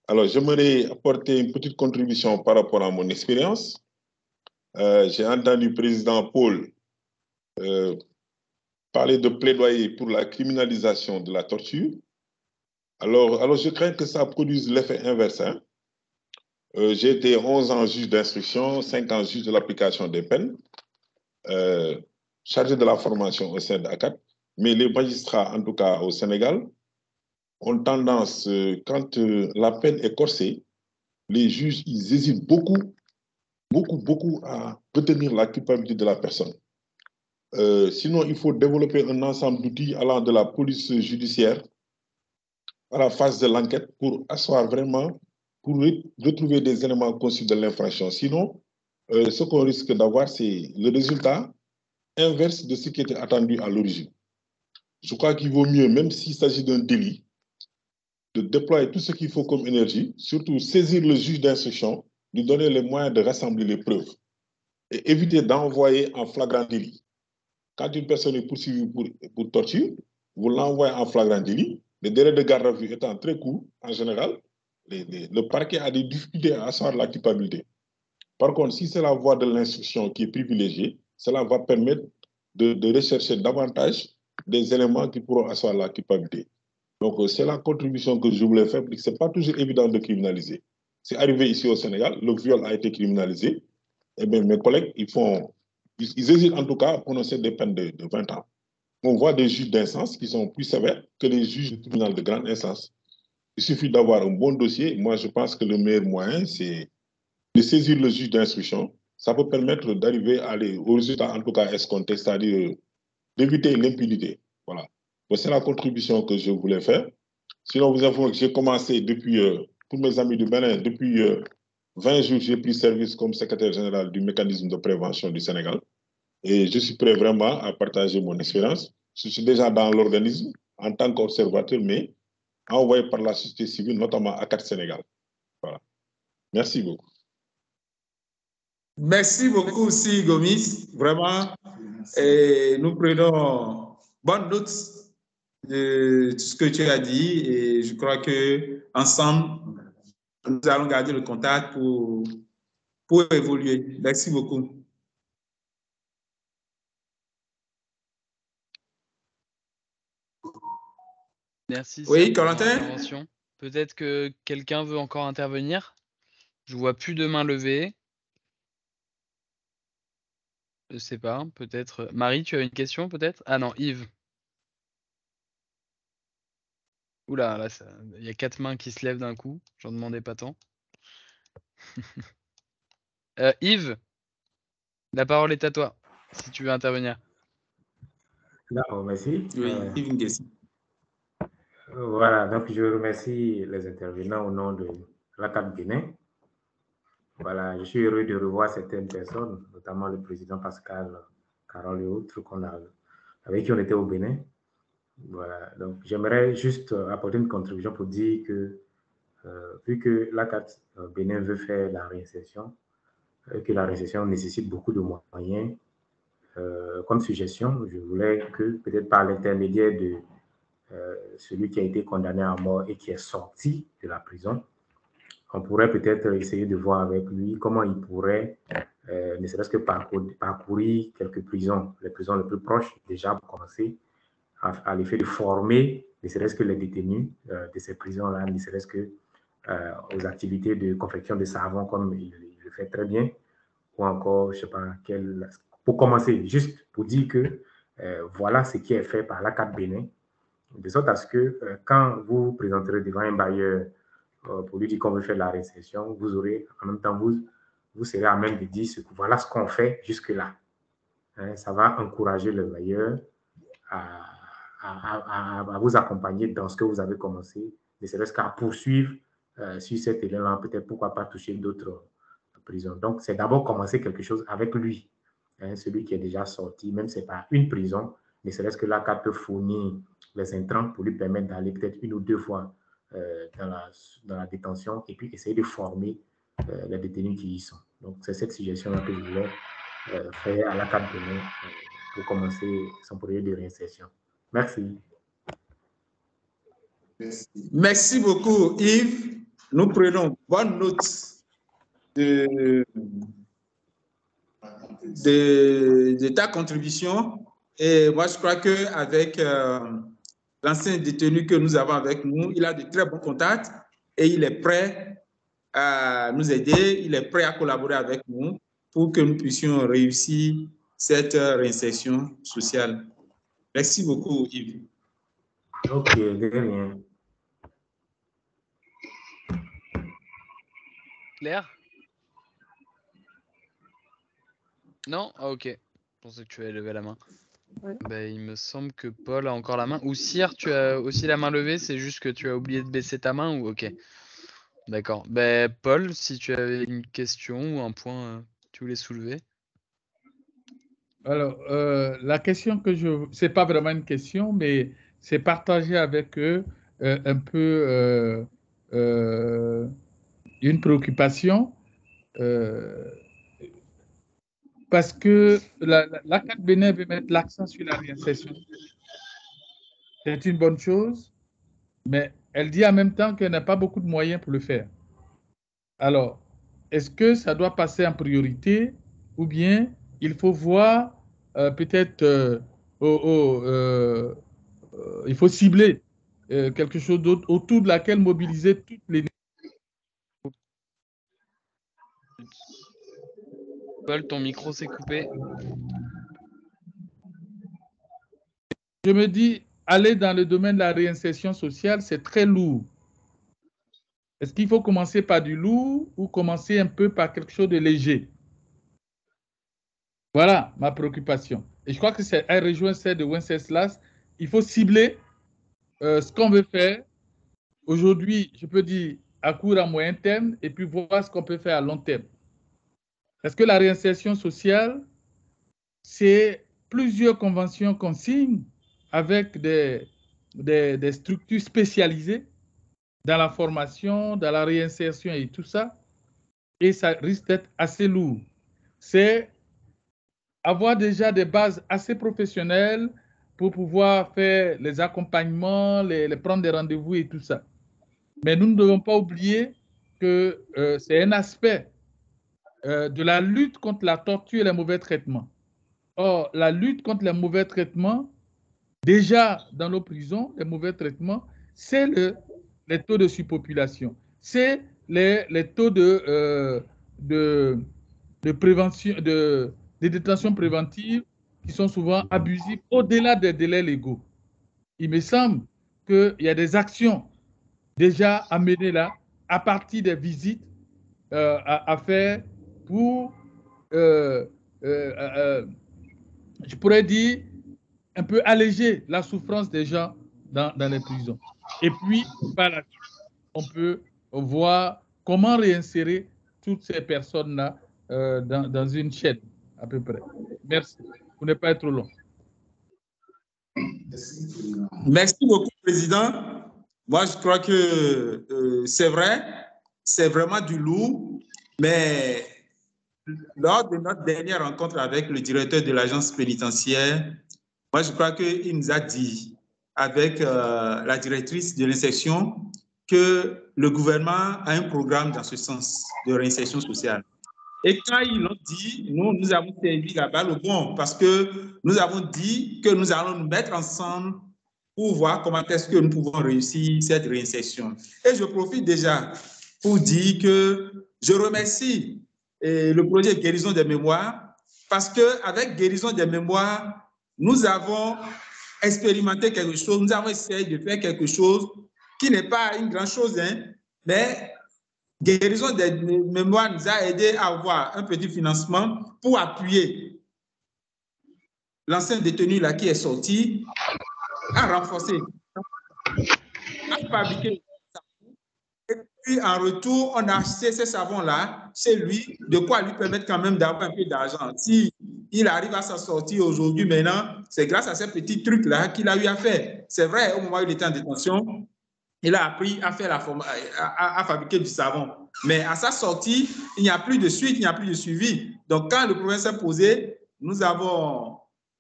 Alors, j'aimerais apporter une petite contribution par rapport à mon expérience. J'ai entendu le président Paul parler de plaidoyer pour la criminalisation de la torture. Alors je crains que ça produise l'effet inverse. Hein. J'ai été 11 ans juge d'instruction, 5 ans juge de l'application des peines, chargé de la formation au sein d'ACAT. Mais les magistrats, en tout cas au Sénégal, ont tendance, quand la peine est corsée, les juges, ils hésitent beaucoup à retenir la culpabilité de la personne. Sinon, il faut développer un ensemble d'outils allant de la police judiciaire à la phase de l'enquête pour asseoir vraiment, pour retrouver des éléments conçus de l'infraction. Sinon, ce qu'on risque d'avoir, c'est le résultat inverse de ce qui était attendu à l'origine. Je crois qu'il vaut mieux, même s'il s'agit d'un délit, de déployer tout ce qu'il faut comme énergie, surtout saisir le juge d'instruction, lui donner les moyens de rassembler les preuves et éviter d'envoyer en flagrant délit. Quand une personne est poursuivie pour torture, vous l'envoyez en flagrant délit, les délais de garde à vue étant très courts, en général, le parquet a des difficultés à asseoir la culpabilité. Par contre, si c'est la voie de l'instruction qui est privilégiée, cela va permettre de rechercher davantage des éléments qui pourront asseoir la culpabilité. Donc, c'est la contribution que je voulais faire, parce que ce n'est pas toujours évident de criminaliser. C'est arrivé ici au Sénégal, le viol a été criminalisé. Eh bien, mes collègues, ils hésitent en tout cas à prononcer des peines de 20 ans. On voit des juges d'instance qui sont plus sévères que les juges de tribunal de grande instance. Il suffit d'avoir un bon dossier. Moi, je pense que le meilleur moyen, c'est de saisir le juge d'instruction. Ça peut permettre d'arriver au résultat, en tout cas escompté, c'est-à-dire d'éviter l'impunité. Voilà. C'est la contribution que je voulais faire. Sinon, vous avouez que j'ai commencé depuis, pour mes amis du Bénin, depuis 20 jours, j'ai pris service comme secrétaire général du mécanisme de prévention du Sénégal. Et je suis prêt vraiment à partager mon expérience. Je suis déjà dans l'organisme en tant qu'observateur, mais envoyé par la société civile, notamment à ACAT Sénégal. Voilà. Merci beaucoup. Merci beaucoup aussi, Gomis. Vraiment, et nous prenons bonne note de tout ce que tu as dit et je crois que ensemble, nous allons garder le contact pour évoluer. Merci beaucoup. Merci. Oui, Corentin. Peut-être que quelqu'un veut encore intervenir. Je vois plus de mains levées. Je sais pas, peut-être. Marie, tu as une question peut-être? Ah non, Yves. Oula, là, il y a 4 mains qui se lèvent d'un coup. J'en demandais pas tant. Yves, la parole est à toi, si tu veux intervenir. D'accord, merci. Oui, Yves Nguessi. Voilà, donc je remercie les intervenants au nom de l'ACAT Bénin. Voilà, je suis heureux de revoir certaines personnes, notamment le président Pascal, Carole et autres avec qui on était au Bénin. Voilà, donc j'aimerais juste apporter une contribution pour dire que vu que l'ACAT Bénin veut faire la réinsertion, que la réinsertion nécessite beaucoup de moyens, comme suggestion, je voulais que peut-être par l'intermédiaire de celui qui a été condamné à mort et qui est sorti de la prison, on pourrait peut-être essayer de voir avec lui comment il pourrait, ne serait-ce que parcourir quelques prisons, les prisons les plus proches, déjà pour commencer, à l'effet de former, ne serait-ce que les détenus de ces prisons-là, ne serait-ce que aux activités de confection de savon, comme il le fait très bien, ou encore, je ne sais pas, pour commencer, juste pour dire que voilà ce qui est fait par l'ACAT Bénin, de sorte à ce que quand vous vous présenterez devant un bailleur pour lui dire qu'on veut faire la réinsertion, vous aurez, en même temps, vous serez à même de dire voilà ce qu'on fait jusque-là. Hein, ça va encourager le bailleur à vous accompagner dans ce que vous avez commencé, ne serait-ce qu'à poursuivre sur cet élément, peut-être pourquoi pas toucher d'autres prisons. Donc, c'est d'abord commencer quelque chose avec lui, hein, celui qui est déjà sorti, même si ce n'est pas une prison, ne serait-ce que l'ACAT peut fournir les intrants pour lui permettre d'aller peut-être 1 ou 2 fois dans la détention et puis essayer de former les détenus qui y sont. Donc, c'est cette suggestion-là que je voulais faire à l'ACAT Bénin pour commencer son projet de réinsertion. Merci. Merci beaucoup, Yves. Nous prenons bonne note de ta contribution. Et moi, je crois qu'avec l'ancien détenu que nous avons avec nous, il a de très bons contacts et il est prêt à nous aider, il est prêt à collaborer avec nous pour que nous puissions réussir cette réinsertion sociale. Merci beaucoup, Yves. Ok, de rien. Claire? Non? Ah, ok. Je pensais que tu avais levé la main. Oui. Ben, il me semble que Paul a encore la main. Ou Cyr, tu as aussi la main levée, c'est juste que tu as oublié de baisser ta main ou ok. D'accord. Ben, Paul, si tu avais une question ou un point tu voulais soulever. Alors, la question que c'est pas vraiment une question, mais c'est partager avec eux un peu une préoccupation. Parce que l'ACAT Bénin veut mettre l'accent sur la réinsertion. C'est une bonne chose, mais elle dit en même temps qu'elle n'a pas beaucoup de moyens pour le faire. Alors, est-ce que ça doit passer en priorité ou bien il faut voir peut-être il faut cibler quelque chose d'autre autour de laquelle mobiliser toutes les... Paul, ton micro s'est coupé. Je me dis, aller dans le domaine de la réinsertion sociale, c'est très lourd. Est-ce qu'il faut commencer par du lourd ou commencer un peu par quelque chose de léger? Voilà ma préoccupation. Et je crois que elle rejoint celle de Wenceslas. Il faut cibler ce qu'on veut faire. Aujourd'hui, je peux dire à court, à moyen terme, et puis voir ce qu'on peut faire à long terme. Parce que la réinsertion sociale, c'est plusieurs conventions qu'on signe avec des structures spécialisées dans la formation, dans la réinsertion et tout ça. Et ça risque d'être assez lourd. C'est avoir déjà des bases assez professionnelles pour pouvoir faire les accompagnements, prendre des rendez-vous et tout ça. Mais nous ne devons pas oublier que c'est un aspect de la lutte contre la torture et les mauvais traitements. Or, la lutte contre les mauvais traitements, déjà dans nos prisons, les mauvais traitements, c'est les taux de surpopulation, c'est les taux de prévention, de détention préventive qui sont souvent abusifs au-delà des délais légaux. Il me semble qu'il y a des actions déjà à mener là, à partir des visites à faire pour, je pourrais dire, un peu alléger la souffrance des gens dans les prisons. Et puis, par la suite, on peut voir comment réinsérer toutes ces personnes-là dans une chaîne, à peu près. Merci. Pour ne pas être trop long. Merci beaucoup, Président. Moi, je crois que c'est vrai, c'est vraiment du lourd, mais lors de notre dernière rencontre avec le directeur de l'agence pénitentiaire, moi, je crois qu'il nous a dit, avec la directrice de l'insertion, que le gouvernement a un programme dans ce sens de réinsertion sociale. Et quand ils l'ont dit, nous avons servi la balle au bon parce que nous avons dit que nous allons nous mettre ensemble pour voir comment est-ce que nous pouvons réussir cette réinsertion. Et je profite déjà pour dire que je remercie le projet Guérison des mémoires parce qu'avec Guérison des mémoires, nous avons expérimenté quelque chose, nous avons essayé de faire quelque chose qui n'est pas une grande chose, hein, mais Guérison des mémoires nous a aidé à avoir un petit financement pour appuyer l'ancien détenu là qui est sorti, à renforcer, à fabriquer. Et puis en retour, on a acheté ces savons-là chez lui, de quoi lui permettre quand même d'avoir un peu d'argent. Si il arrive à s'en sortir aujourd'hui, maintenant, c'est grâce à ces petits trucs-là qu'il a eu à faire. C'est vrai, au moment où il était en détention, il a appris à faire à fabriquer du savon. Mais à sa sortie, il n'y a plus de suite, il n'y a plus de suivi. Donc, quand le problème s'est posé, nous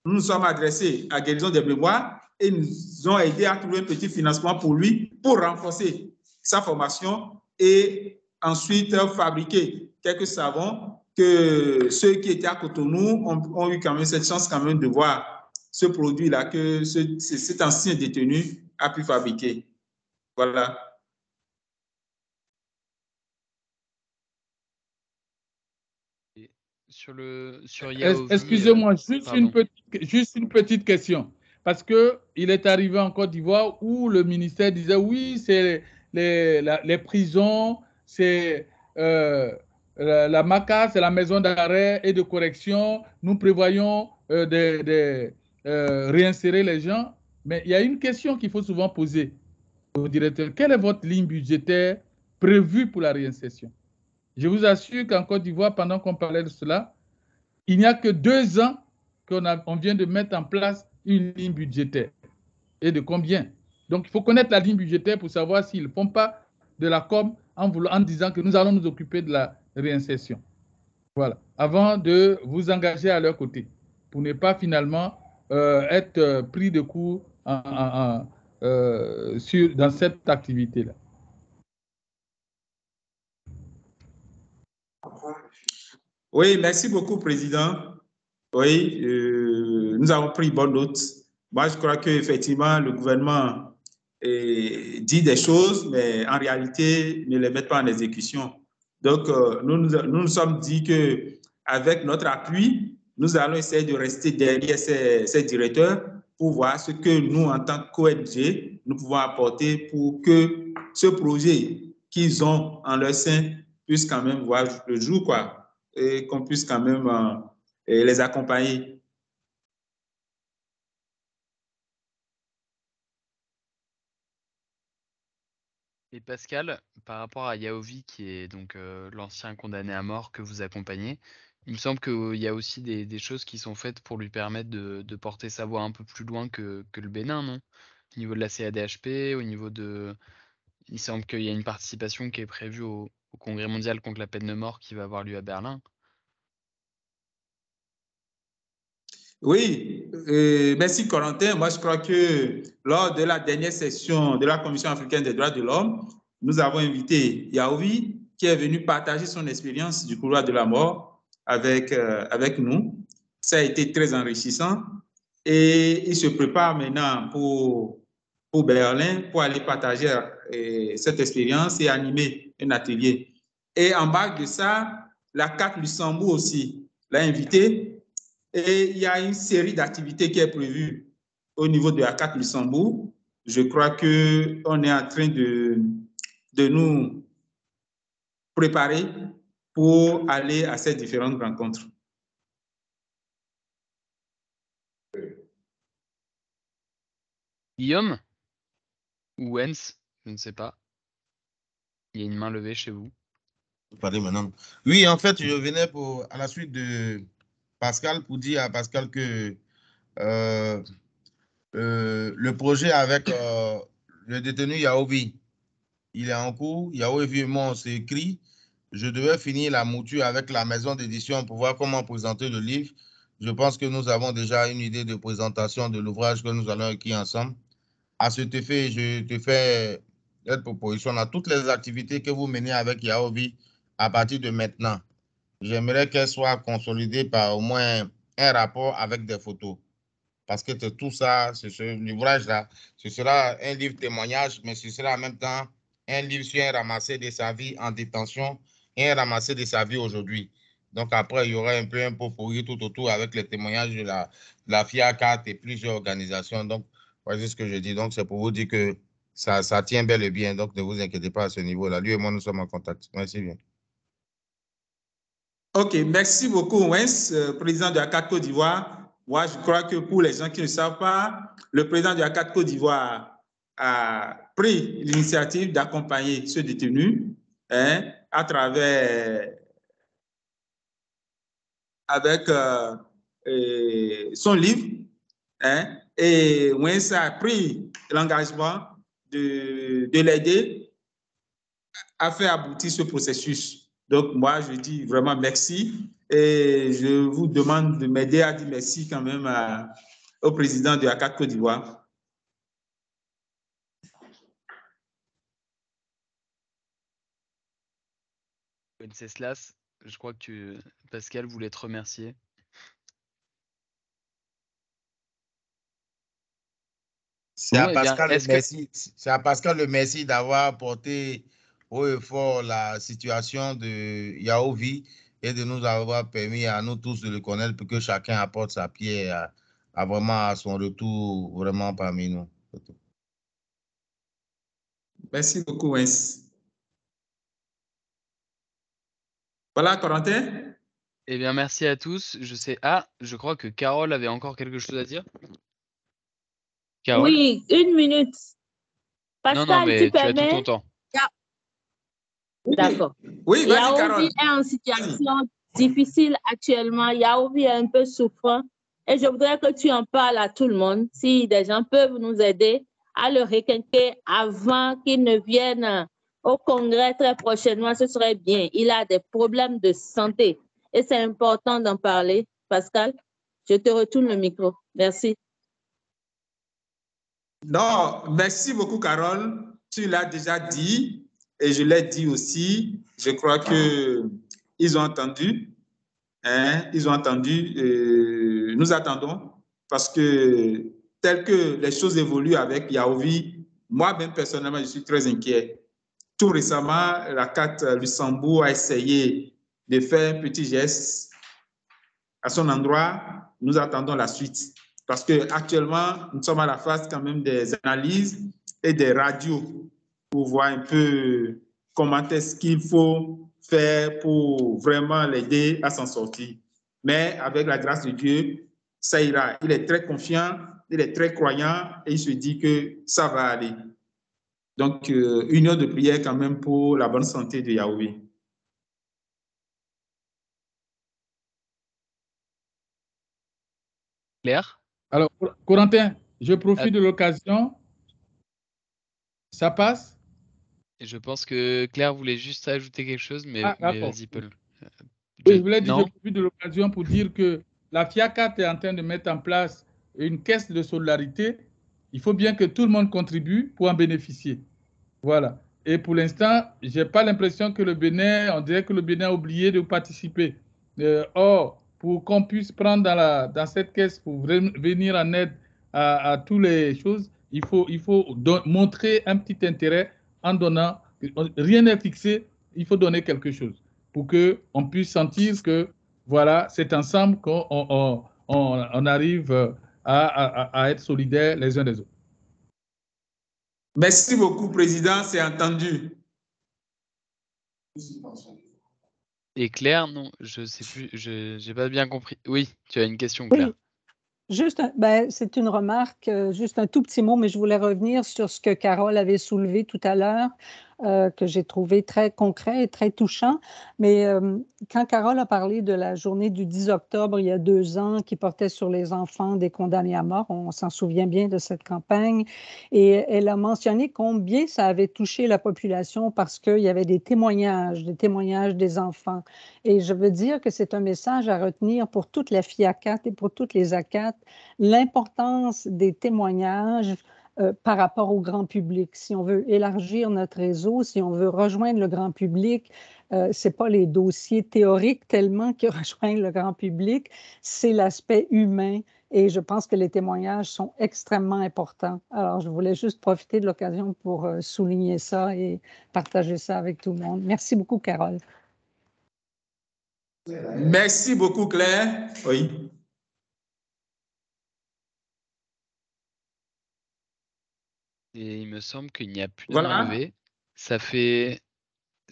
nous sommes adressés à Guérison des mémoires et nous ont aidé à trouver un petit financement pour lui, pour renforcer sa formation et ensuite fabriquer quelques savons que ceux qui étaient à Cotonou ont eu quand même cette chance quand même de voir ce produit-là que cet ancien détenu a pu fabriquer. Voilà. Sur Yaovi, excusez-moi, juste une petite question. Parce qu'il est arrivé en Côte d'Ivoire où le ministère disait oui, c'est les prisons, c'est la MACA, c'est la maison d'arrêt et de correction. Nous prévoyons réinsérer les gens. Mais il y a une question qu'il faut souvent poser au directeur. Quelle est votre ligne budgétaire prévue pour la réinsertion? Je vous assure qu'en Côte d'Ivoire, pendant qu'on parlait de cela, il n'y a que 2 ans qu'on vient de mettre en place une ligne budgétaire. Et de combien? Donc, il faut connaître la ligne budgétaire pour savoir s'ils ne font pas de la com en disant que nous allons nous occuper de la réinsertion. Voilà. Avant de vous engager à leur côté, pour ne pas finalement être pris de court dans cette activité-là. Oui, merci beaucoup, Président. Oui, nous avons pris bonne note. Moi, je crois qu'effectivement, le gouvernement dit des choses, mais en réalité, ne les met pas en exécution. Donc, nous sommes dit qu'avec notre appui, nous allons essayer de rester derrière ces directeurs pour voir ce que nous, en tant qu'ONG, nous pouvons apporter pour que ce projet qu'ils ont en leur sein puisse quand même voir le jour, quoi. Et qu'on puisse quand même les accompagner. Et Pascal, par rapport à Yaovi, qui est donc l'ancien condamné à mort que vous accompagnez, il me semble qu'il y a aussi des choses qui sont faites pour lui permettre de porter sa voix un peu plus loin que le Bénin, non? Au niveau de la CADHP, au niveau de... Il semble qu'il y a une participation qui est prévue au Congrès mondial contre la peine de mort qui va avoir lieu à Berlin. Oui, merci Corentin. Moi, je crois que lors de la dernière session de la Commission africaine des droits de l'homme, nous avons invité Yaovi, qui est venu partager son expérience du couloir de la mort avec nous. Ça a été très enrichissant et il se prépare maintenant pour Berlin pour aller partager cette expérience et animer un atelier. Et en bas de ça, la CAT Luxembourg aussi l'a invité. Et il y a une série d'activités qui est prévue au niveau de la CAT Luxembourg je crois qu'on est en train de nous préparer pour aller à ces différentes rencontres. Guillaume ou Wens, je ne sais pas. Il y a une main levée chez vous. Parler maintenant. Oui, en fait, je venais à la suite de Pascal pour dire à Pascal que le projet avec le détenu Yaovi, il est en cours. Yaovi et moi, on s'est écrit. Je devais finir la mouture avec la maison d'édition pour voir comment présenter le livre. Je pense que nous avons déjà une idée de présentation de l'ouvrage que nous allons écrire ensemble. À cet effet, je te fais cette proposition dans toutes les activités que vous menez avec Yaovi à partir de maintenant. J'aimerais qu'elle soit consolidée par au moins un rapport avec des photos. Parce que tout ça, l'ouvrage-là, ce sera un livre témoignage, mais ce sera en même temps un livre sur un ramassé de sa vie en détention et un ramassé de sa vie aujourd'hui. Donc après, il y aura un peu un pot pourri tout autour avec les témoignages de la FIACAT et plusieurs organisations. Donc, voici ce que je dis. Donc, c'est pour vous dire que ça tient bel et bien. Donc, ne vous inquiétez pas à ce niveau-là. Lui et moi, nous sommes en contact. Merci bien. OK, merci beaucoup, Wens, président de la CAT Côte d'Ivoire. Moi, je crois que pour les gens qui ne savent pas, le président de la CAT Côte d'Ivoire a pris l'initiative d'accompagner ce détenu à travers avec son livre. Et Wens a pris l'engagement de l'aider à faire aboutir ce processus. Donc, moi, je dis vraiment merci et je vous demande de m'aider à dire merci quand même au président de la CAT Côte d'Ivoire. Wenceslas, je crois que Pascal voulait te remercier. C'est à Pascal le merci d'avoir porté haut et fort la situation de Yaovi et de nous avoir permis à nous tous de le connaître pour que chacun apporte sa pierre à vraiment à son retour vraiment parmi nous. Merci beaucoup, Wens. Voilà, Corentin. Eh bien, merci à tous. Je crois que Carole avait encore quelque chose à dire. Carole? Oui, une minute. Pascal, non, mais tu as permets? tout ton temps. D'accord. Oui, vas-y, Carole. Yaovi est en situation difficile actuellement. Yaovi est un peu souffrant. Et je voudrais que tu en parles à tout le monde. Si des gens peuvent nous aider à le requinquer avant qu'il ne vienne au congrès très prochainement, ce serait bien. Il a des problèmes de santé. Et c'est important d'en parler. Pascal, je te retourne le micro. Merci. Non, merci beaucoup, Carole. Tu l'as déjà dit et je l'ai dit aussi. Je crois qu'ils ont entendu. Ils ont entendu. Nous attendons parce que tel que les choses évoluent avec Yaovi, moi-même personnellement, je suis très inquiet. Tout récemment, la CAT Luxembourg a essayé de faire un petit geste à son endroit. Nous attendons la suite. Parce qu'actuellement, nous sommes à la phase quand même des analyses et des radios pour voir un peu comment est-ce qu'il faut faire pour vraiment l'aider à s'en sortir. Mais avec la grâce de Dieu, ça ira. Il est très confiant, il est très croyant et il se dit que ça va aller. Donc, union de prière quand même pour la bonne santé de Yaovi. Claire? Alors, Corentin, je profite de l'occasion. Ça passe? Et je pense que Claire voulait juste ajouter quelque chose, mais vas-y, Paul. Oui, je voulais dire, je profite de l'occasion pour dire que la FIACAT est en train de mettre en place une caisse de solidarité. Il faut bien que tout le monde contribue pour en bénéficier. Voilà. Et pour l'instant, je n'ai pas l'impression que le Bénin, on dirait que le Bénin a oublié de participer. Or, pour qu'on puisse prendre dans cette caisse pour venir en aide à toutes les choses, il faut montrer un petit intérêt en donnant. Rien n'est fixé, il faut donner quelque chose pour qu'on puisse sentir que, voilà, c'est ensemble qu'on arrive à être solidaires les uns des autres. Merci beaucoup, Président, c'est entendu. Et Claire, non, je ne sais plus, je n'ai pas bien compris. Oui, tu as une question, Claire. Oui. Juste, c'est une remarque, juste un tout petit mot, mais je voulais revenir sur ce que Carole avait soulevé tout à l'heure, que j'ai trouvé très concret et très touchant. Mais quand Carole a parlé de la journée du 10 octobre, il y a 2 ans, qui portait sur les enfants des condamnés à mort, on s'en souvient bien de cette campagne, et elle a mentionné combien ça avait touché la population parce qu'il y avait des témoignages des enfants. Et je veux dire que c'est un message à retenir pour toute la FIACAT et pour toutes les ACAT, l'importance des témoignages par rapport au grand public. Si on veut élargir notre réseau, si on veut rejoindre le grand public, ce n'est pas les dossiers théoriques tellement qui rejoignent le grand public, c'est l'aspect humain. Et je pense que les témoignages sont extrêmement importants. Alors, je voulais juste profiter de l'occasion pour souligner ça et partager ça avec tout le monde. Merci beaucoup, Carole. Merci beaucoup, Claire. Oui. Et il me semble qu'il n'y a plus de Voilà. main levée. Ça fait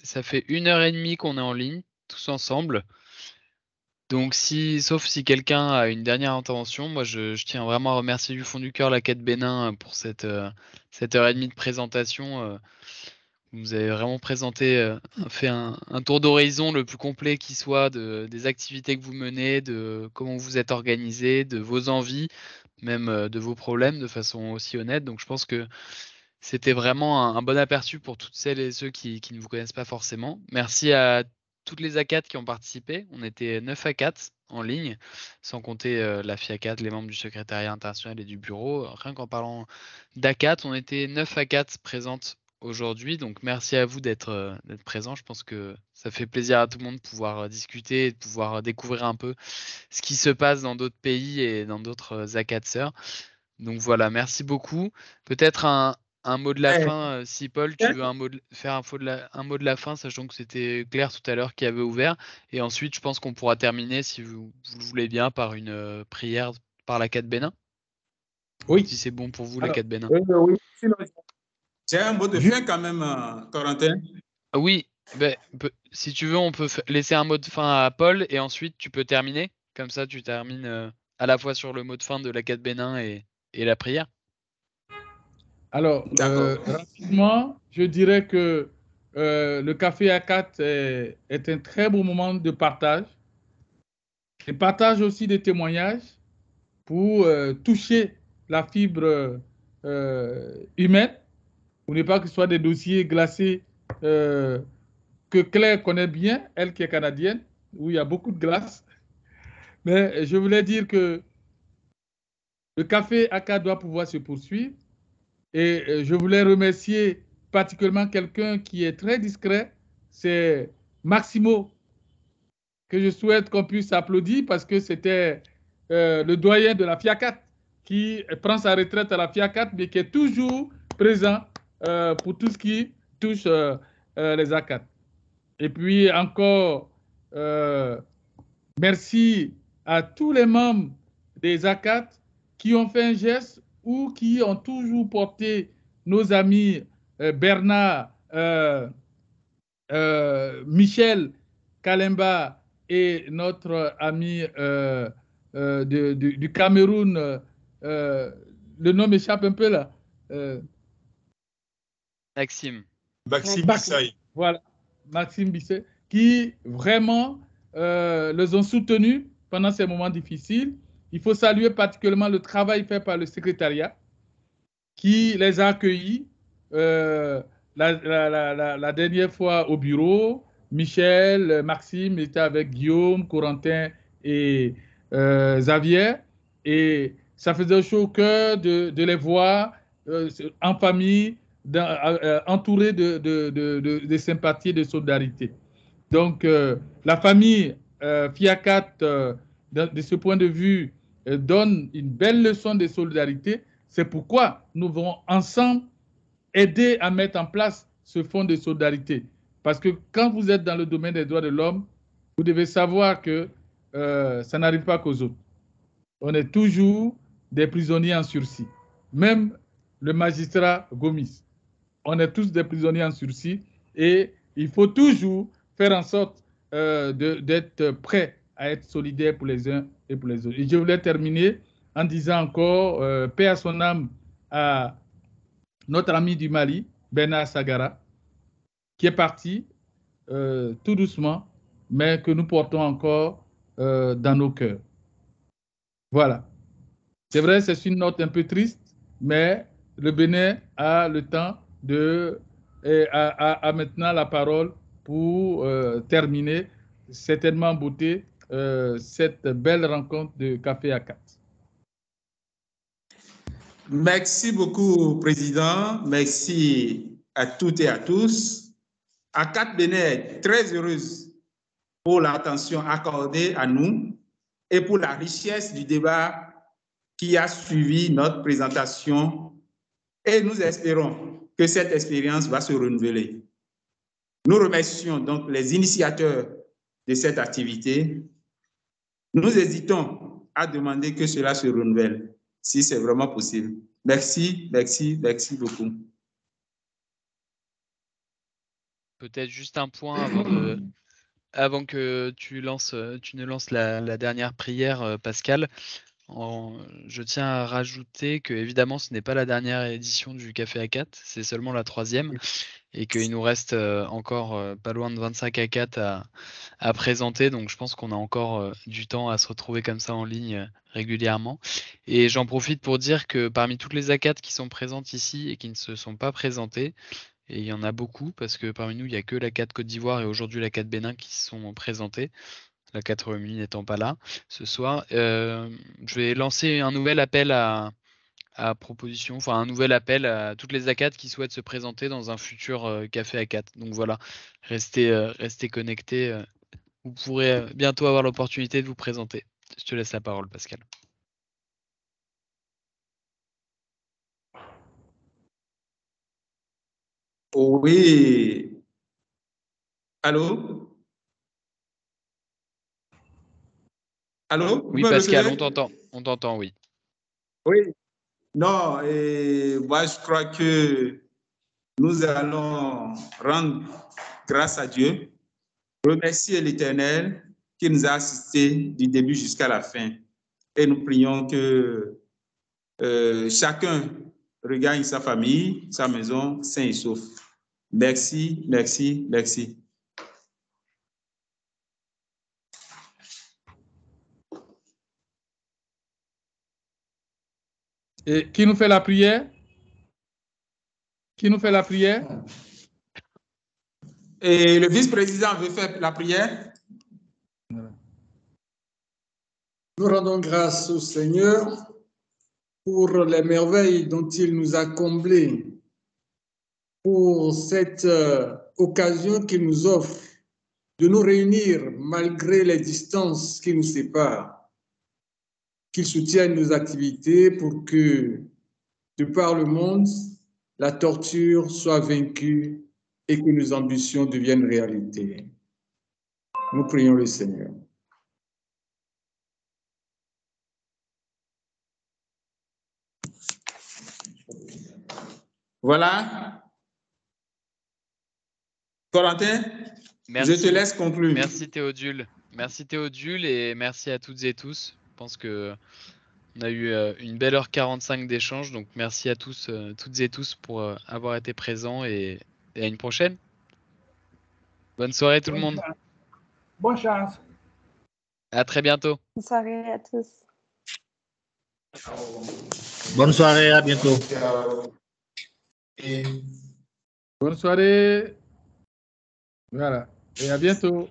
1h30 qu'on est en ligne, tous ensemble. Donc, sauf si quelqu'un a une dernière intervention, moi je tiens vraiment à remercier du fond du cœur l'ACAT Bénin pour cette 1h30 de présentation. Vous avez vraiment présenté, fait un tour d'horizon le plus complet qui soit des activités que vous menez, de comment vous êtes organisé, de vos envies, même de vos problèmes de façon aussi honnête. Donc je pense que c'était vraiment un bon aperçu pour toutes celles et ceux qui ne vous connaissent pas forcément. Merci à toutes les ACAT qui ont participé. On était 9 ACAT en ligne, sans compter la FIACAT, les membres du secrétariat international et du bureau. Rien qu'en parlant d'ACAT, on était 9 ACAT présentes aujourd'hui. Donc merci à vous d'être présents. Je pense que ça fait plaisir à tout le monde de pouvoir discuter et de pouvoir découvrir un peu ce qui se passe dans d'autres pays et dans d'autres ACAT sœurs. Donc voilà, merci beaucoup. Peut-être un mot de la fin, si Paul, tu veux faire un mot de la fin, sachant que c'était Claire tout à l'heure qui avait ouvert. Et ensuite, je pense qu'on pourra terminer, si vous le voulez bien, par une prière par l'ACAT Bénin. Oui. Si c'est bon pour vous, l'ACAT Bénin. Oui. J'ai un mot de fin quand même, Corentin. Oui, si tu veux, on peut laisser un mot de fin à Paul et ensuite tu peux terminer. Comme ça, tu termines à la fois sur le mot de fin de l'ACAT Bénin et la prière. Alors, rapidement, je dirais que le café ACAT est un très beau moment de partage. Et partage aussi des témoignages pour toucher la fibre humaine, pour ne pas que ce soit des dossiers glacés que Claire connaît bien, elle qui est canadienne, où il y a beaucoup de glace. Mais je voulais dire que le café ACAT doit pouvoir se poursuivre. Et je voulais remercier particulièrement quelqu'un qui est très discret, c'est Maximo, que je souhaite qu'on puisse applaudir parce que c'était le doyen de la FIACAT qui prend sa retraite à la FIACAT, mais qui est toujours présent pour tout ce qui touche les ACAT. Et puis encore, merci à tous les membres des ACAT qui ont fait un geste ou qui ont toujours porté nos amis Bernard, Michel Kalemba et notre ami du Cameroun, le nom m'échappe un peu là. Maxime. Maxime Bissaï. Voilà, Maxime Bissaï, qui vraiment les ont soutenus pendant ces moments difficiles. Il faut saluer particulièrement le travail fait par le secrétariat qui les a accueillis la dernière fois au bureau. Michel, Maxime était avec Guillaume, Corentin et Xavier. Et ça faisait chaud au cœur de les voir en famille, entourés de sympathie et de solidarité. Donc, la famille FIACAT, de ce point de vue, donne une belle leçon de solidarité. C'est pourquoi nous devons ensemble aider à mettre en place ce fonds de solidarité. Parce que quand vous êtes dans le domaine des droits de l'homme, vous devez savoir que ça n'arrive pas qu'aux autres. On est toujours des prisonniers en sursis. Même le magistrat Gomis. on est tous des prisonniers en sursis et il faut toujours faire en sorte d'être prêt à être solidaire pour les uns et pour les autres. Et je voulais terminer en disant encore paix à son âme à notre ami du Mali, Bernard Sagara, qui est parti tout doucement, mais que nous portons encore dans nos cœurs. Voilà. C'est vrai, c'est une note un peu triste, mais le Bénin a le temps a maintenant la parole pour terminer certainement en beauté cette belle rencontre de Café ACAT. Merci beaucoup, Président. Merci à toutes et à tous. ACAT Bénin est très heureuse pour l'attention accordée à nous et pour la richesse du débat qui a suivi notre présentation, et nous espérons que cette expérience va se renouveler. Nous remercions donc les initiateurs de cette activité. Nous hésitons à demander que cela se renouvelle, si c'est vraiment possible. Merci, merci, merci beaucoup. Peut-être juste un point avant que tu ne lances la dernière prière, Pascal. Je tiens à rajouter que évidemment ce n'est pas la dernière édition du Café ACAT, c'est seulement la 3e et qu'il nous reste encore pas loin de 25 ACAT à présenter, donc je pense qu'on a encore du temps à se retrouver comme ça en ligne régulièrement. Et j'en profite pour dire que parmi toutes les ACAT qui sont présentes ici et qui ne se sont pas présentées, et il y en a beaucoup parce que parmi nous il n'y a que l'ACAT Côte d'Ivoire et aujourd'hui l'ACAT Bénin qui sont présentés, la 4 Royaume-Uni n'étant pas là ce soir. Je vais lancer un nouvel appel à proposition, enfin un nouvel appel à toutes les ACAT qui souhaitent se présenter dans un futur Café ACAT. Donc voilà, restez connectés. Vous pourrez bientôt avoir l'opportunité de vous présenter. Je te laisse la parole, Pascal. Oui. Allô? Allô? Oui, Pascal, on t'entend, oui. Oui. Non, moi je crois que nous allons rendre grâce à Dieu, remercier l'Éternel qui nous a assistés du début jusqu'à la fin. Et nous prions que chacun regagne sa famille, sa maison, sain et sauf. Merci, merci, merci. Et qui nous fait la prière? Qui nous fait la prière? Et le vice-président veut faire la prière. Nous rendons grâce au Seigneur pour les merveilles dont il nous a comblés, pour cette occasion qu'il nous offre de nous réunir malgré les distances qui nous séparent, qu'il soutienne nos activités pour que, de par le monde, la torture soit vaincue et que nos ambitions deviennent réalité. Nous prions le Seigneur. Voilà. Corentin, je te laisse conclure. Merci Théodule. Merci Théodule et merci à toutes et tous. Je pense qu'on a eu une belle heure 45 d'échange. Donc merci à tous, toutes et tous pour avoir été présents et à une prochaine. Bonne soirée tout le monde. Bonne chance. À très bientôt. Bonne soirée à tous. Bonne soirée, à bientôt. Bonne soirée. Voilà. Et à bientôt.